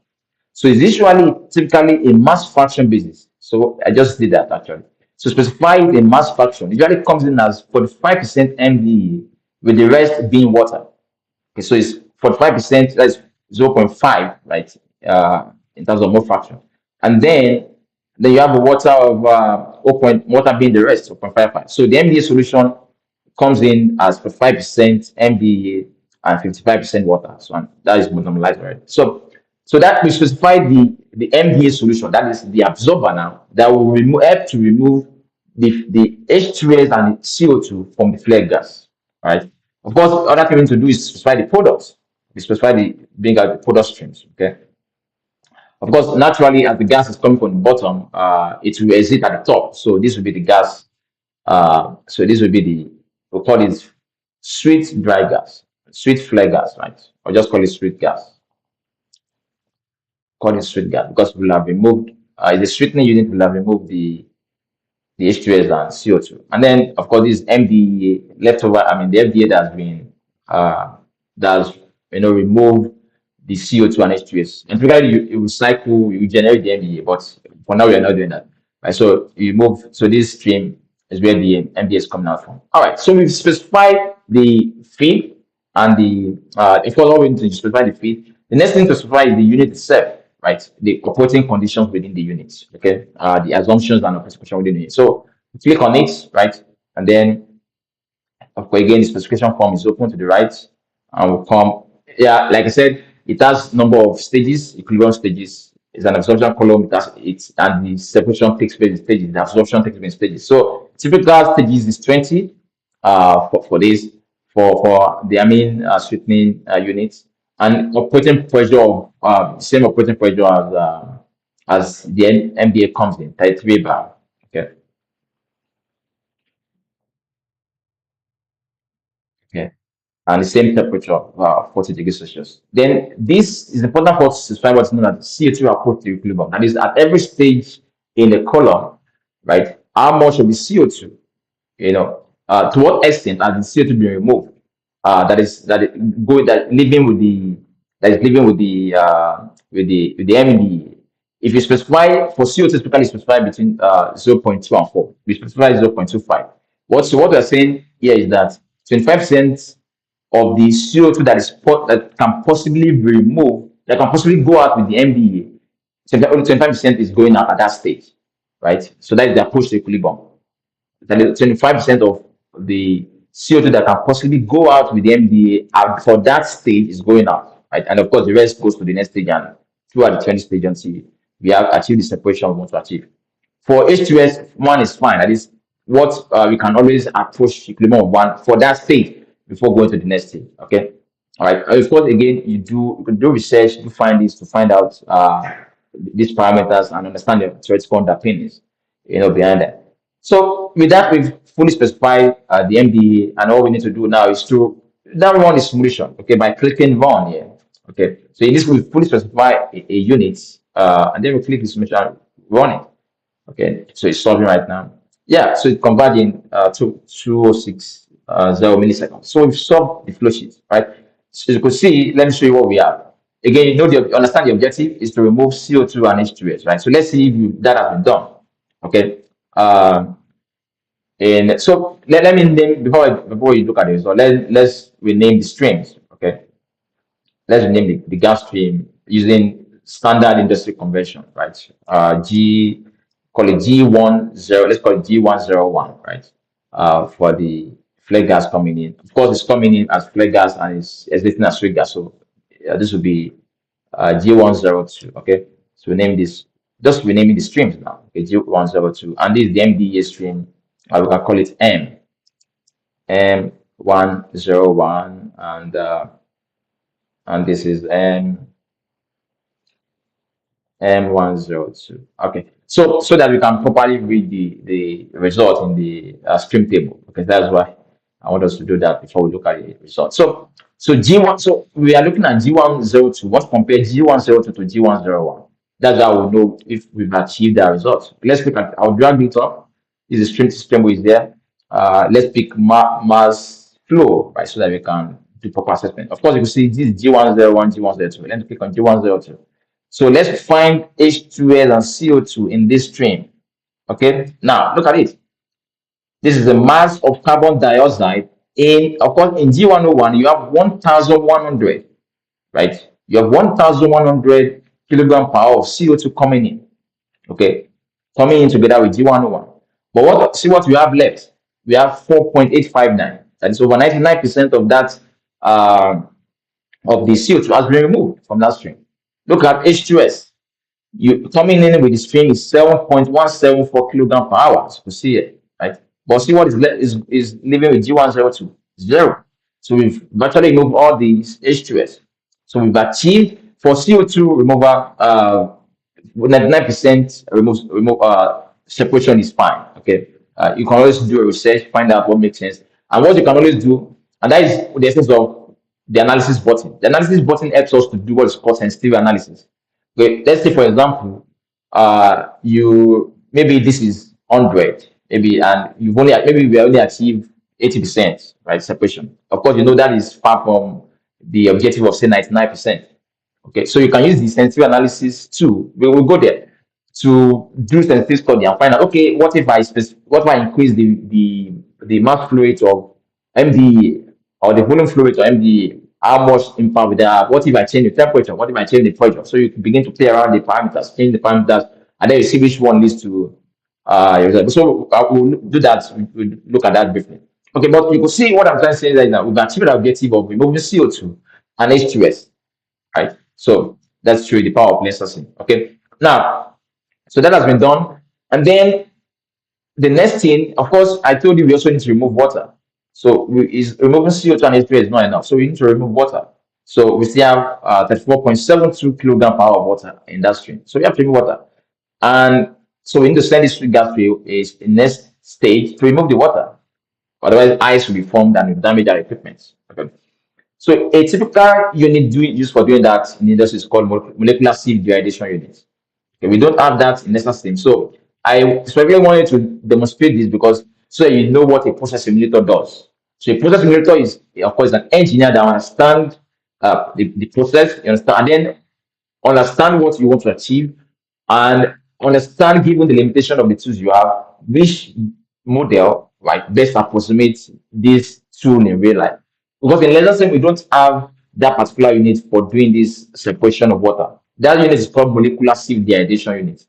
So it's usually typically a mass fraction basis. So I just did that actually. So specify the mass fraction. Usually comes in as 45% MDE with the rest being water. Okay, so it's 45%, that's 0.5, right? In terms of mole fraction. And then you have a water of water being the rest, 0.55. So the MDA solution comes in as 45% MDA and 55% water. So and that is normalized already. So So that we specify the MDA solution, that is the absorber now, that will help to remove the H2S and the CO2 from the flare gas, right? Of course, other thing we need to do is specify the products. We specify the bring out the product streams, okay? Of course, naturally, as the gas is coming from the bottom, it will exit at the top. So this will be the gas. So this will be we'll call it sweet dry gas, sweet flare gas, right? Or just call it sweet gas, call it sweet gas because we'll have removed, the sweetening unit will have removed the H2S and CO2. And then, of course, this MDA leftover, I mean, the FDA that's, remove the CO2 and H2S. And typically, you recycle, you generate the MDA, but for now, we are not doing that. Right? So you move, so this stream is where the MDA is coming out from. All right, so we've specified the feed and of course, all we need to specify the feed. The next thing to specify is the unit itself, right? The operating conditions within the unit, okay? The assumptions and specification within the unit. So click on it, right? And then, of course, again, the specification form is open to the right and will come. Yeah, like I said, it has number of stages, equilibrium stages. It's an absorption column. It's and the separation takes place in stages. The absorption takes place in stages. So typical stages is 20 for this for the amine sweetening units, and operating pressure of same operating pressure as the MDA comes in 33 bar. Okay. Okay. And the same temperature, 40 degrees Celsius. Then this is important for us to describe what's known as CO2 approach to equilibrium. That is, at every stage in the column, right, how much of the CO2, to what extent has the CO2 been removed? That living with the that is living with the MDE. If you specify for CO2, typically specify between 0.2 and 4. We specify 0.25. What we are saying here is that 25% of the CO2 that can possibly be removed, that can possibly go out with the MDA, only 25% is going out at that stage, right? So that is the approach to equilibrium. That is 25% of the CO2 that can possibly go out with the MDA for that stage is going out, right? And of course, the rest goes to the next stage and throughout the 20 stage until we have achieved the separation we want to achieve. For H2S, one is fine. That is what we can always approach equilibrium of one for that stage before going to the next stage. Okay. All right. Of course, again, you can do research to find this to find out these parameters and understand the theoretical underpinnings, behind that. So with that, we've fully specified the MDA, and all we need to do now is to that run is simulation. Okay, by clicking run here. Okay, so in this we fully specify a unit, and then we click the simulation, run it. Okay, so it's solving right now. Yeah, so it's converging to 2060 milliseconds. So we've solved the flow sheet, right? So you could see, let me show you what we have. Again, understand the objective is to remove CO2 and H2S, right? So let's see if that has been done. Okay. And so let me name before you look at it. So let's rename the streams. Okay. Let's rename the gas stream using standard industry convention, right? Call it G10, let's call it G101, right? For the flare gas coming in. Of course, it's coming in as flare gas and it's exiting as sweet gas. So this will be G102, okay? So we name this, just renaming the streams now, okay? G102, and this is the MDA stream. We can call it M101, and this is M102. Okay, so that we can properly read the result in the stream table. Okay, that's why I want us to do that before we look at the result. So G1, so we are looking at G102. Let's compare G102 to G101. That's how we know if we've achieved that result. Let's look at. I'll drag it up. Is the stream is there. Let's pick mass flow, right, so that we can do proper assessment. Of course, you can see this is G101, G102. Let's click on G102. So let's find H2S and CO2 in this stream. Okay, now look at it. This is the mass of carbon dioxide of course, in G101, you have 1,100, right? You have 1,100 kilogram per hour of CO2 coming in, okay? Coming in together with G101. But see what we have left? We have 4.859. That is over 99% of that, of the CO2 has been removed from that stream. Look at H2S. You coming in with the stream is 7.174 kilogram per hour. So you see it, right? But see what is living with G102? Zero. So we've virtually removed all these H2S. So we've achieved for CO2 removal, 99% separation is fine. Okay. You can always do a research, find out what makes sense. And what you can always do, and that is the essence of the analysis button. The analysis button helps us to do what is called sensitivity analysis. Okay, let's say for example, you maybe this is 100, maybe, and you've only maybe we only achieve 80%, right? Separation. Of course, you know that is far from the objective of say 99%. Okay, so you can use the sensitivity analysis too. We will go there to do sensitivity study and find out, okay, what if what if I increase the mass flow rate of MDE or the volume flow rate of MDE? How much impact would that have? What if I change the temperature? What if I change the pressure? So you can begin to play around the parameters, change the parameters, and then you see which one leads to your result. So I will do that. We'll look at that briefly. Okay, but you can see what I'm trying to say right now. We've achieved the objective of removing CO2 and H2S, right? So that's through the power of LensaSim. Okay. Now, so that has been done. And then the next thing, of course, I told you we also need to remove water. So is removing CO2 and H2 is not enough. So we need to remove water. So we still have 34.72 kilogram per hour of water in that stream. So we have to remove water. And so we need to send this gas to the next stage to remove the water. Otherwise, ice will be formed and will damage our equipment. Okay. So a typical unit used for doing that in the industry is called molecular sieve dehydration unit. Okay, we don't have that in LensaSim. So I specifically wanted to demonstrate this because so that you know what a process simulator does. So a process simulator is, of course, an engineer that understands the process, you understand, and then understand what you want to achieve, and understand, given the limitation of the tools you have, which model right best approximates this tool in real life. Because in LensaSim, we don't have that particular unit for doing this separation of water. That unit is called molecular sieve dehydration unit.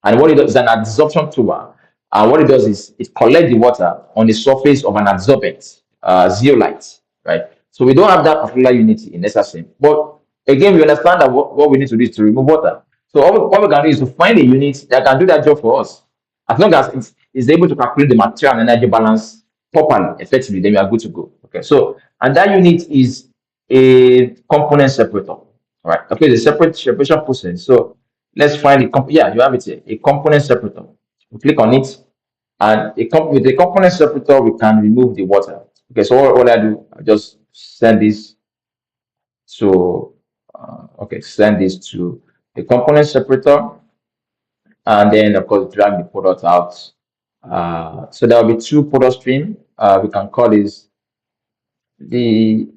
And what it does is an adsorption tool. And what it does is it collects the water on the surface of an adsorbent, zeolite, right? So we don't have that particular unit in SSM. But again, we understand that what we need to do is to remove water. So what we can do is to find a unit that can do that job for us. As long as it's able to calculate the material and energy balance properly, effectively, then we are good to go. Okay. So, and that unit is a component separator. All right. Okay, the separation process. So let's find yeah, you have it here, a component separator. We click on it, and with the component separator, we can remove the water. Okay, so all I do, I just send this to, okay, send this to the component separator, and then of course drag the product out. So there will be two product stream. We can call this the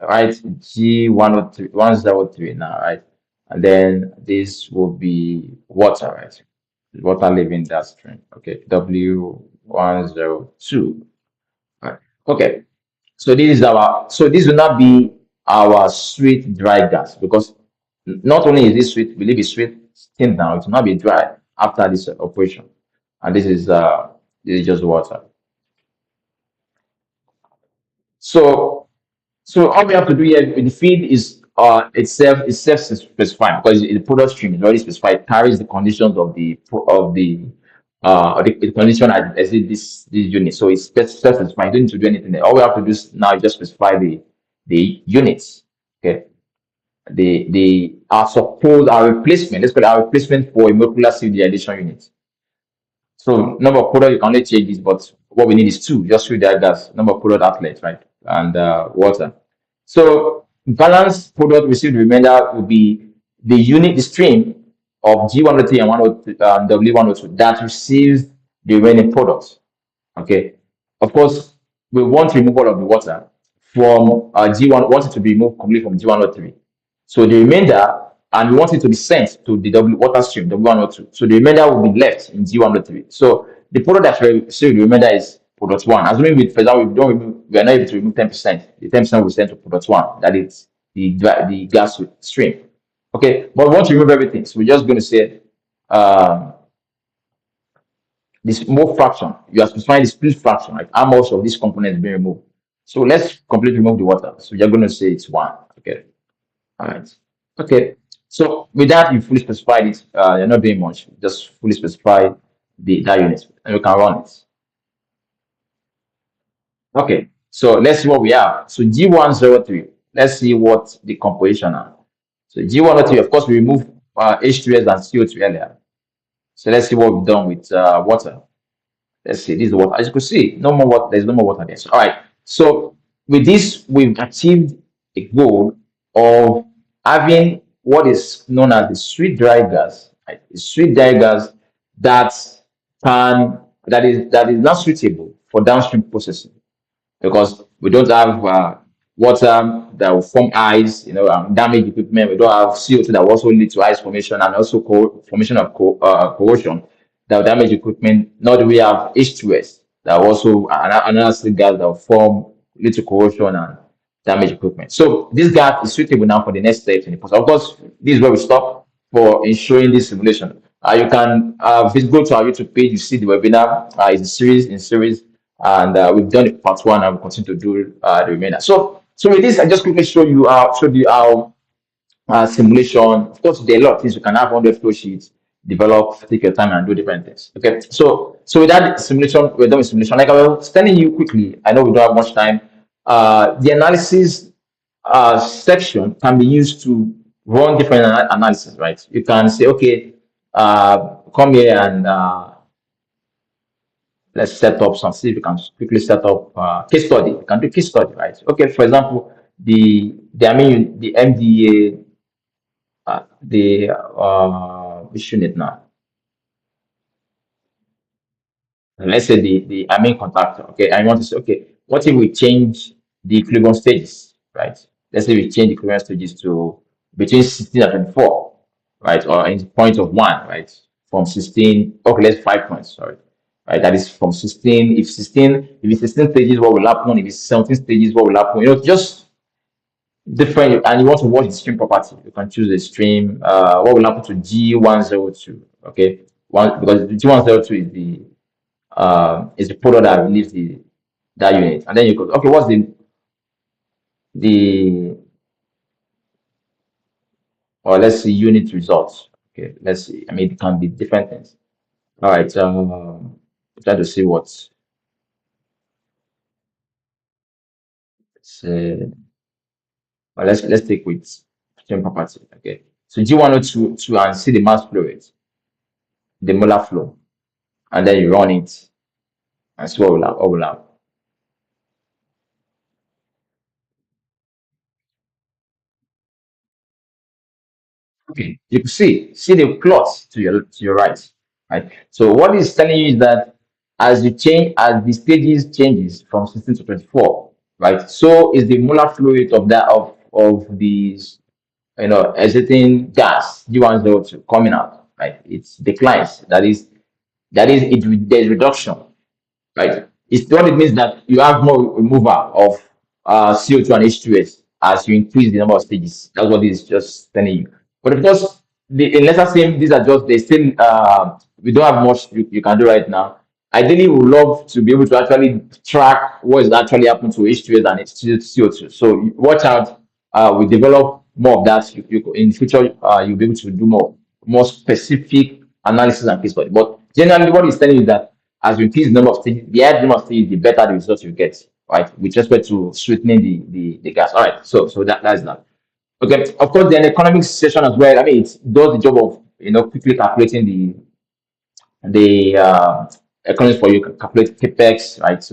right G103 103 now, right? And then this will be water, right? Water leaving that stream. Okay, W102. Right. Okay. So this will not be our sweet dry gas because not only is this sweet, will it be sweet still now, it will not be dry after this operation. And this is just water. So so all we have to do here with the feed is itself is self-specified because the product stream is already specified, it carries the conditions of the condition as this unit. So it's self-specified. You don't need to do anything there. All we have to do is now just specify the units. Okay. Our replacement, let's call it our replacement for a molecular sieve dehydration unit. So number of product you can only change this, but what we need is two, just two that gas, number of product outlets, right? And water. So balanced product received remainder will be the unit, the stream of G103 and 103, W102 that receives the remaining products. Okay. Of course, we want removal of the water from G1, want it to be removed completely from G103. So the remainder, and we want it to be sent to the water stream, W102. So the remainder will be left in G103. So the product that we receive the remainder is product one. Assuming with, for example, we are not able to remove 10%, the 10% will send to product one, that is the gas stream. Okay, but we want to remove everything. So we're just going to say this mole fraction. You are specifying the split fraction, like how much of this component is being removed. So let's completely remove the water. So you're going to say it's one. Okay. All right. Okay. So with that, you fully specified it. You're not doing much. Just fully specify that unit, and you can run it. Okay. So let's see what we have. So G103. Let's see what the composition are. So G103, of course, we remove H2S and CO2 earlier. So let's see what we've done with water. Let's see, this is what, as you can see, no more water, there's no more water there. So, all right. So with this, we've achieved a goal of having what is known as the sweet dry gas, right? The sweet dry gas that that is not suitable for downstream processing because we don't have water that will form ice, damage equipment. We don't have CO2 that will also lead to ice formation and also formation of corrosion that will damage equipment. Nor do we have H2S that will also another acid gas that will form, lead to corrosion and damage equipment. So this gas is suitable now for the next steps in the process. Of course, this is where we stop for ensuring this simulation. You can go to our YouTube page. You see the webinar. It's a series in series, and we've done it part one, and we continue to do the remainder. So with this, I just quickly showed you how simulation. Of course, there are a lot of things you can have 100 flow sheets, develop, take your time, and do different things. Okay, so with that simulation, we're done with simulation. Like I was telling you quickly, I know we don't have much time. The analysis section can be used to run different analysis, right? You can say, okay, come here and let's set up some, see if you can quickly set up case study. You can do case study, right? Okay, for example, the MDA, the which unit now? Let's say the amine contactor. Okay, I want to say, okay, what if we change the equilibrium stages, right? Let's say we change the equilibrium stages to between 16 and 24, right? Or in point of one, right? From 16, okay, let's 5 points, sorry. Right, that is from 16. If it's 16 stages, what will happen? If it's 17 stages, what will happen? Just different, and you want to watch the stream property. You can choose the stream. What will happen to G102? Okay, one because the G102 is the product that relieves that unit, and then you go, okay, what's the or let's see unit results. Okay, let's see. I mean, it can be different things. All right, try to see what's say. Let's take with stream property. Okay, so G102 and see the mass flow rate, the molar flow, and then you run it and see what will happen. Okay, you can see the plot to your right, right? So what it's telling you is that as the stages changes from 16 to 24, right? So is the molar flow rate of these exiting gas G102 coming out, right? It declines. That is there's reduction, right? It's what it means that you have more removal of CO2 and H2S as you increase the number of stages. That's what this is just telling you. But of course, in LensaSim, these are just they still we don't have much you can do right now. Ideally, we would love to be able to actually track what is actually happening to H2S and CO2. So watch out. We develop more of that. In the future, you'll be able to do more specific analysis and case study. But generally, what it's telling you is that as you increase the number of stages, the higher the number of stages, the better the results you get, right? With respect to sweetening the gas. All right. So that's that. Okay. Of course, the economics session as well. I mean, it does the job of quickly calculating the economics for you. Can calculate capex, right?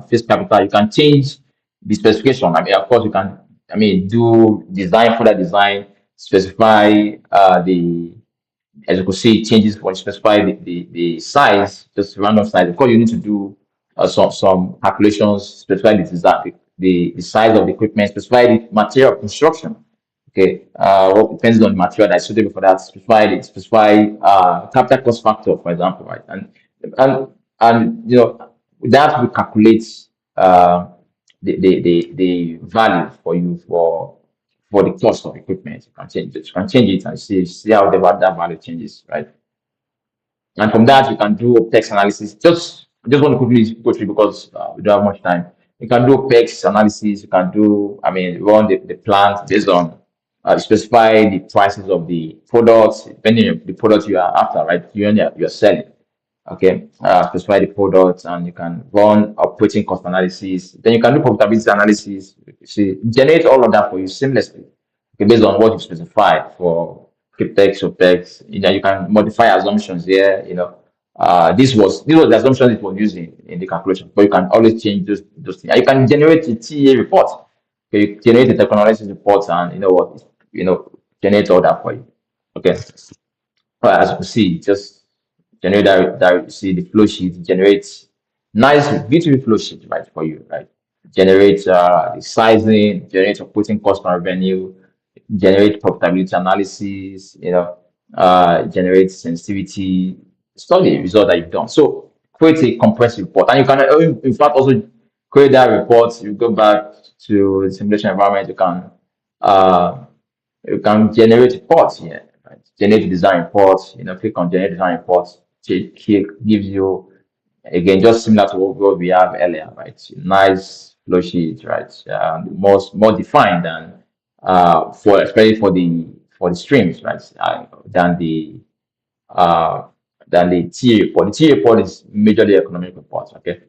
Fixed capital. You can change the specification. I mean, of course, you can. I mean, do design further design, specify the as you can see, it changes when you specify the size, just random size. Of course, you need to do some calculations, specify the size of the equipment, specify the material of construction. Okay, what depends on the material that's suitable for that. Specify capital cost factor, for example, right? And with that we calculate uh, the value for you for the cost of equipment. You can change it. You can change it and see how that value changes, right? And from that, you can do text analysis. Just want to quickly go through because we don't have much time. You can do text analysis. You can do, I mean, run the plant based on specify the prices of the products, depending on the product you are after, right? You're selling. Okay, specify the products, and you can run operating cost analysis. Then you can do profitability analysis. You see, generate all of that for you seamlessly. Okay, based on what you specified for capex, opex. You can modify assumptions here. This was the assumption it was using in the calculation, but you can always change those things. And you can generate a TA report. Okay, you generate a technology report, and you know what, generate all that for you. Okay. As you can see, just generate that you see the flow sheet, generates nice, beautiful flow sheet, right, for you, right? Generate the sizing, generate operating cost and revenue, generate profitability analysis, generate sensitivity, study the result that you've done. So create a comprehensive report. And you can, in fact, also create that report. You go back to the simulation environment, uh, you can generate reports here, right? Generate design reports, click on generate design reports. Gives you, again, just similar to what we have earlier, right? Nice flow sheet, right? More defined than for especially for the streams, right? Than uh, the TA report. The TA report is majorly economic report. Okay.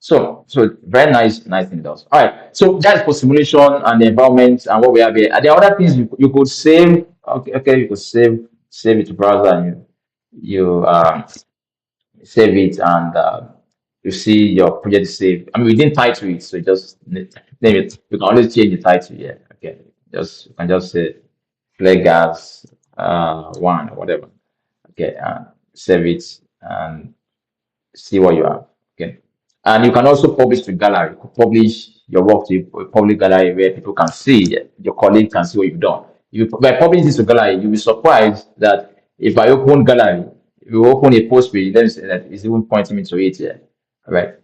So very nice thing it does. All right. So that's for simulation and the environment and what we have here. And the other things you could save. Okay, you could save it to browser, and you save it, and you see your project is saved. I mean, we didn't title it, so you just name it. You can always change the title here. Okay. You can just say play gas one or whatever. Okay, and save it and see what you have. Okay, and you can also publish to gallery. You could publish your work to a public gallery where people can see, your colleague can see what you've done. By publishing this to gallery, you'll be surprised that if I open gallery, you open a post page, let me say that it's even pointing me to it here. All right,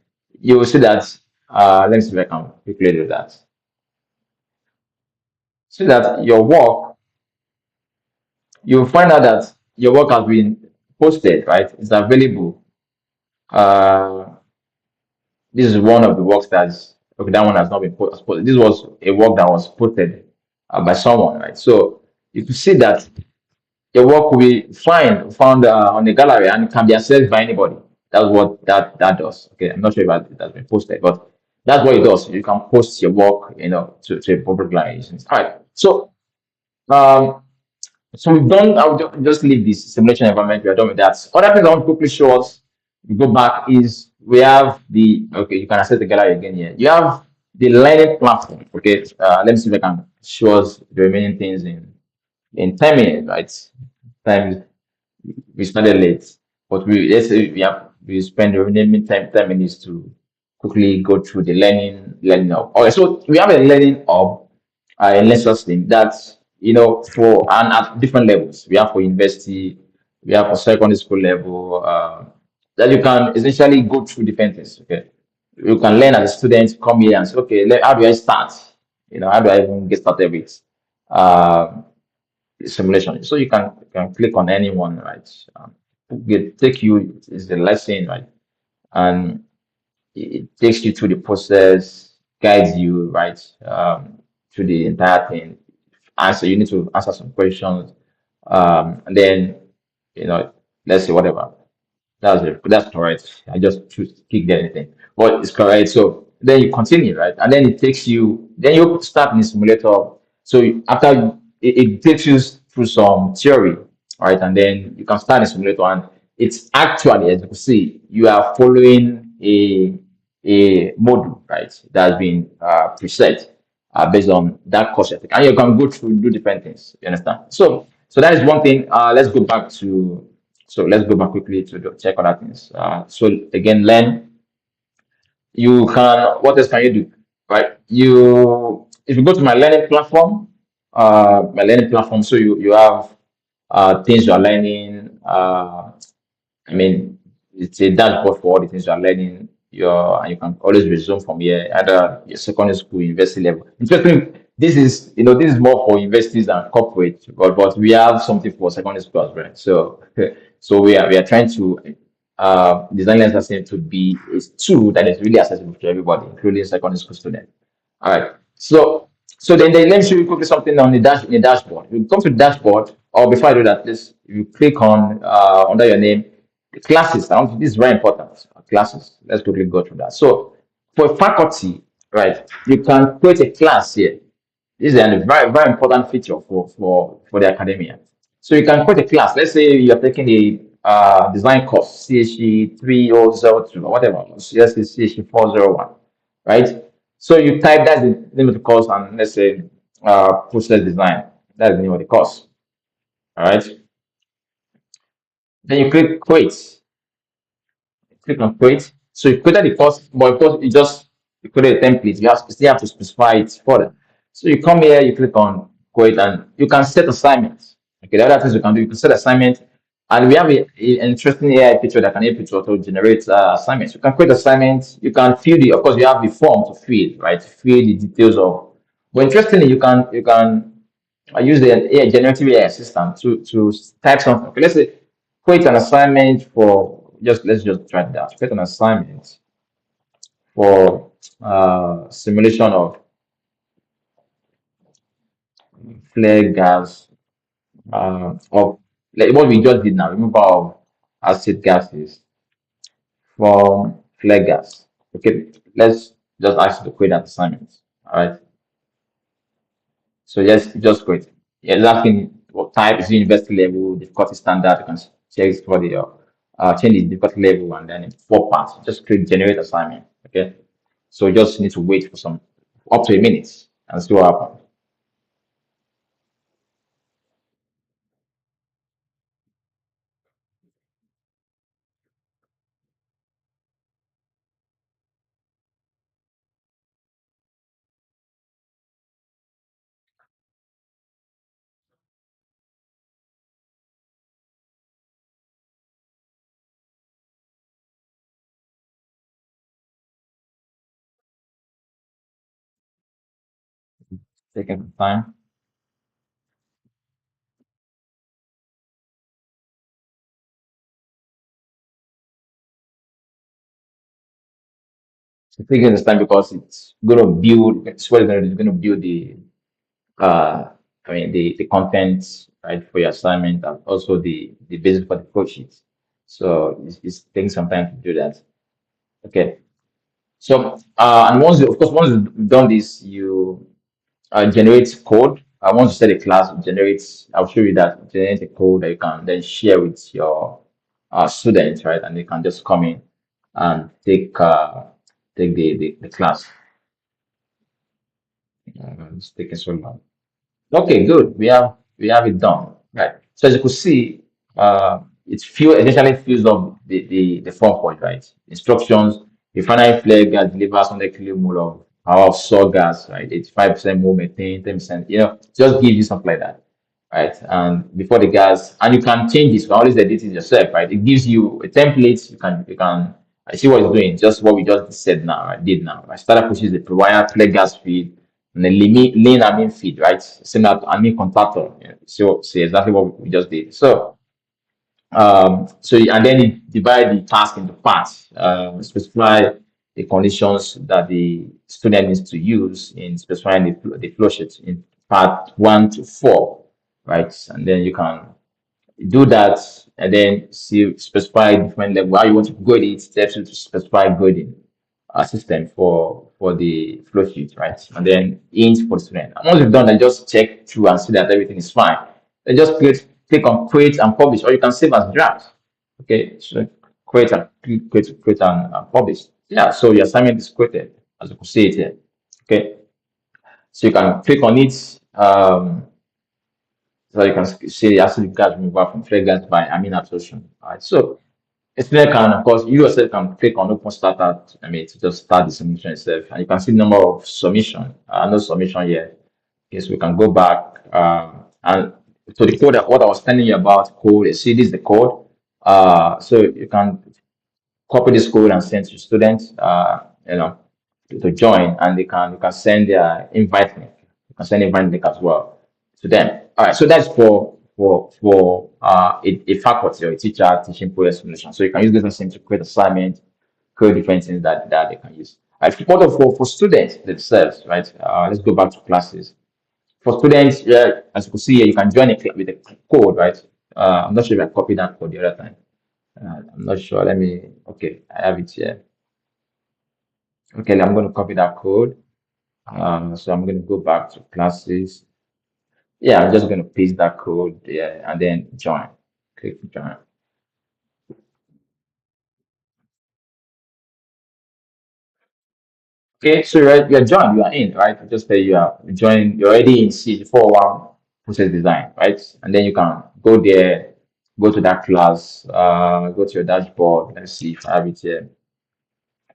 you will see that. Let me see if I can quickly do that. See that your work, you'll find out that your work has been posted, right? It's available. Uh, This is one of the works that's okay. That one has not been posted. This was a work that was posted by someone, right? So you can see that your work will be found on the gallery, and it can be accessed by anybody. That's what that does. Okay, I'm not sure if it has been posted, but that's what it does. You can post your work, to a public gallery. All right. Um, so we've done, I'll just leave this simulation environment. We are done with that. Other things I want to quickly show us, we go back, is we have okay, you can access the gallery again here. You have the learning platform. Okay, let me see if I can show us the remaining things in 10 minutes, right? Time, we started late, but let's say we spend the remaining time 10 minutes to quickly go through the learning hub. Okay, so we have a learning hub, a LensaSim that's for and at different levels. We have for university, we have for secondary school level, that you can essentially go through different things. Okay, you can learn as a student, come here and say, okay, how do I start? How do I even get started with um, simulation? So you can click on anyone, right? Take you is the lesson, right? And it takes you through the process, guides you, right, through the entire thing. You need to answer some questions, and then you know, let's say whatever. That's it. That's correct. I just choose to pick anything, but it's correct. So then you continue, right, and then it takes you. Then you start in the simulator. So after it takes you through some theory, right, and then you can start in the simulator, and it's actually, as you can see, you are following a model, right, that's been preset based on that course ethic, and you can go through do different things. You understand? So that is one thing. Let's go back to so let's go back quickly to check other things. So again, learn. You can. What else can you do? Right. If you go to my learning platform. So you have things you are learning. I mean, it's a dashboard for all the things you are learning. And you can always resume from here, either your secondary school, university level. Interesting. This is more for universities and corporate, but we have something for secondary school as well. So, so we are trying to design LensaSim to be a tool that is really accessible to everybody, including secondary school students. All right. So then let me show you quickly something on the dashboard. You come to the dashboard, or before I do that, please, you click on under your name, the classes. This is very important. Classes. Let's quickly go through that. So for faculty, right, you can create a class here. This is a very important feature for the academia. So you can create a class. Let's say you're taking a design course, CHE 3002 or whatever, CHE 401, right? So you type that's the name of the course, and let's say process design. That's the name of the course. All right. Then you click on create. So you created the course, but of course you create a template. You still have to specify it further. So you come here, you click on create, and you can set assignments. Okay, the other things you can do, you can set assignment, and we have an interesting AI feature that can help you to generate assignments. You can create assignments. You can fill the, of course, you have the form to fill, right? Fill the details of. But interestingly, you can use the AI generative AI assistant to type something. Okay, let's say create an assignment for just let's just try that. Create an assignment for simulation of flare gas of like what we just did now, removal of acid gases from flare gas. Okay, let's just ask you to create that assignment. All right. So yes, just create. Yeah, it's asking what type is university level, difficulty standard. You can check it for the change the difficulty level, and then in four parts. Just click generate assignment. Okay. So you just need to wait for some up to a minute and see what happens. Taking some time. So taking this time because it's going to build. It's what it's going to build the uh, the content right for your assignment and also the basis for the code sheet. So it's taking some time to do that. Okay. So and of course once you've done this, you generate code. Once you set a class, it generates. I'll show you that generate a code that you can then share with your students, right? And they can just come in and take the class. It's taking so long. Okay, good. We have it done. Right. So as you could see, initially fills up the form for it, right? Instructions, refinery flare gas delivers 100 kilomole of power of saw gas, right? 85% more methane, 10%, just give you something like that. Right. And before the gas, and you can change this, you can always edit it yourself, right? It gives you a template, you can I see what it's doing, just what we just said now, I did now. My starter pushes the pre-wire flare gas feed and the lane admin feed, right? Send out admin contactor. Yeah. So see exactly what we just did. And then you divide the task into parts, specify the conditions that the student needs to use in specifying the flow sheet in part 1 to 4, right? And then you can do that and then see specify different level how you want to grade it, steps to specify grading system for the flow sheet, right? And then int for the student. And once you've done that, just check through and see that everything is fine. Then just click on create and publish, or you can save as draft. Okay, so create and publish. Yeah, so your assignment is created, as you can see it here. Okay, so you can click on it. So you can see the acid gas removal from flare gas by amine absorption. All right, so a student can, of course, you yourself can click on open starter, to just start the submission itself, and you can see the number of submission. No submission yet. Okay, so we can go back and to the code that what I was telling you about code. See, this is the code. So you can copy this code and send to students, to join, and you can send their invite link. You can send invite link as well to them. All right, so that's for a faculty or a teacher teaching project simulation. So you can use this same to create assignment, create different things that they can use. Further for students themselves, right? Let's go back to classes. For students, yeah, as you can see here, you can join with a code, right? I'm not sure if I copied that code the other time. I'm not sure. Let me, okay, I have it here. Okay, I'm going to copy that code. So I'm going to go back to classes. Yeah, I'm just going to paste that code there and then join. Click join. Okay, so you're joined, you are in, right? Just say you are joined, you're already in C401 process design, right? And then you can go there, go to that class, go to your dashboard. Let's see if I have it here.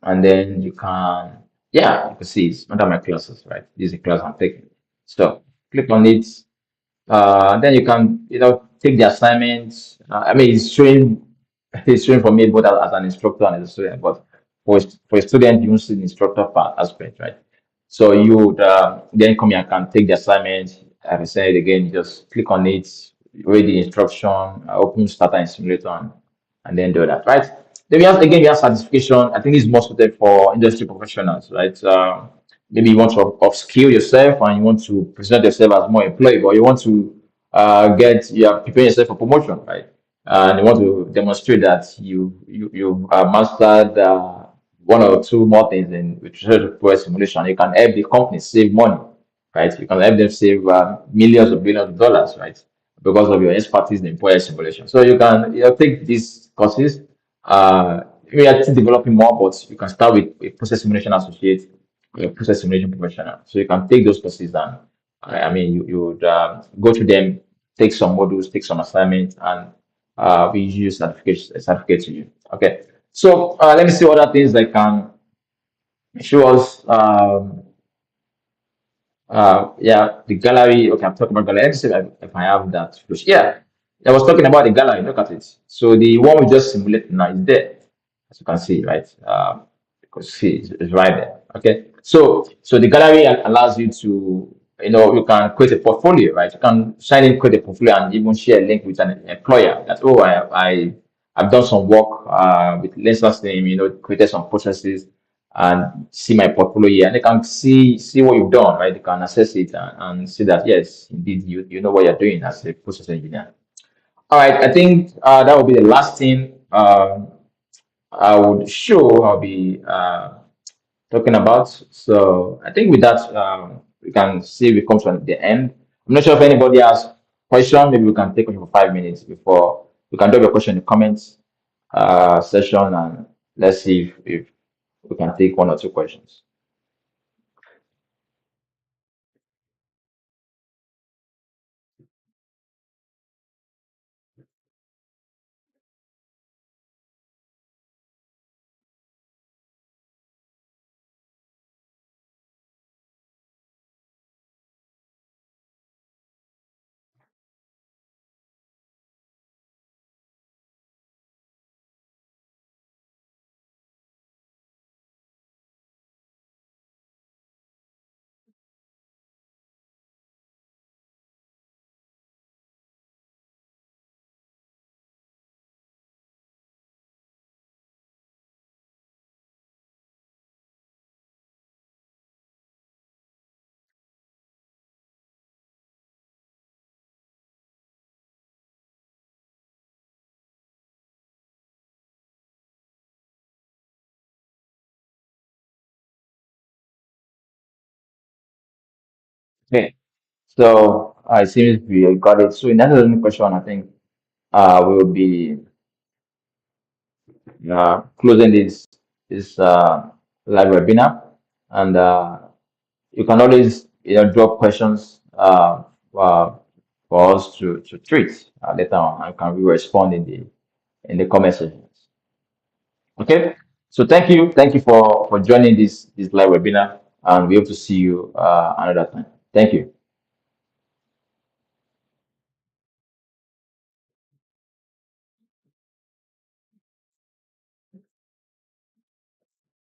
And then you can, yeah, you can see it's under my classes, right? This is the class I'm taking. So click on it. Then you can, take the assignments. I mean, it's showing for me both as an instructor and as a student, but for a student, you won't see the instructor part aspect, right? So you would then come here and can take the assignment. As I said again, you just click on it, read the instruction, open starter and simulator, and then do that, right? Then we have certification. I think this is more suited for industry professionals, right? Maybe you want to upskill yourself and you want to present yourself as more employable. You want to you are preparing yourself for promotion, right? And you want to demonstrate that you mastered one or two more things in with respect to process simulation. You can help the company save money, right? You can help them save millions or billions of dollars, right? Because of your expertise in employer simulation. So you can take these courses. We are still developing more, but you can start with a process simulation associate, a process simulation professional. So you can take those courses and I mean you would go to them, take some modules, take some assignments, and we use certificate to you. Okay. So let me see what other things that can show us. Yeah, the gallery. Okay, I'm talking about gallery. Let's see if I have that. Yeah, I was talking about the gallery. Look at it. So the one we just simulated now is there, as you can see, right? Because see, it's right there. Okay. So the gallery allows you to, you can create a portfolio, right? You can sign in, create a portfolio, and even share a link with an employer. That I've done some work with LensaSim, created some processes and see my portfolio here. And they can see what you've done, right? They can assess it and see that yes, indeed you know what you're doing as a process engineer. All right, I think that will be the last thing I would show. I'll be talking about. So I think with that, we can see we come to the end. I'm not sure if anybody has question. Maybe we can take it for 5 minutes before we can drop your question in the comments session, and let's see if we can take one or two questions. Okay. So it seems we got it. So in that other question, I think we will be closing this live webinar, and you can always drop questions for us to treat later on, and can we respond in the comment sections. Okay. So thank you for joining this live webinar, and we hope to see you another time. Thank you.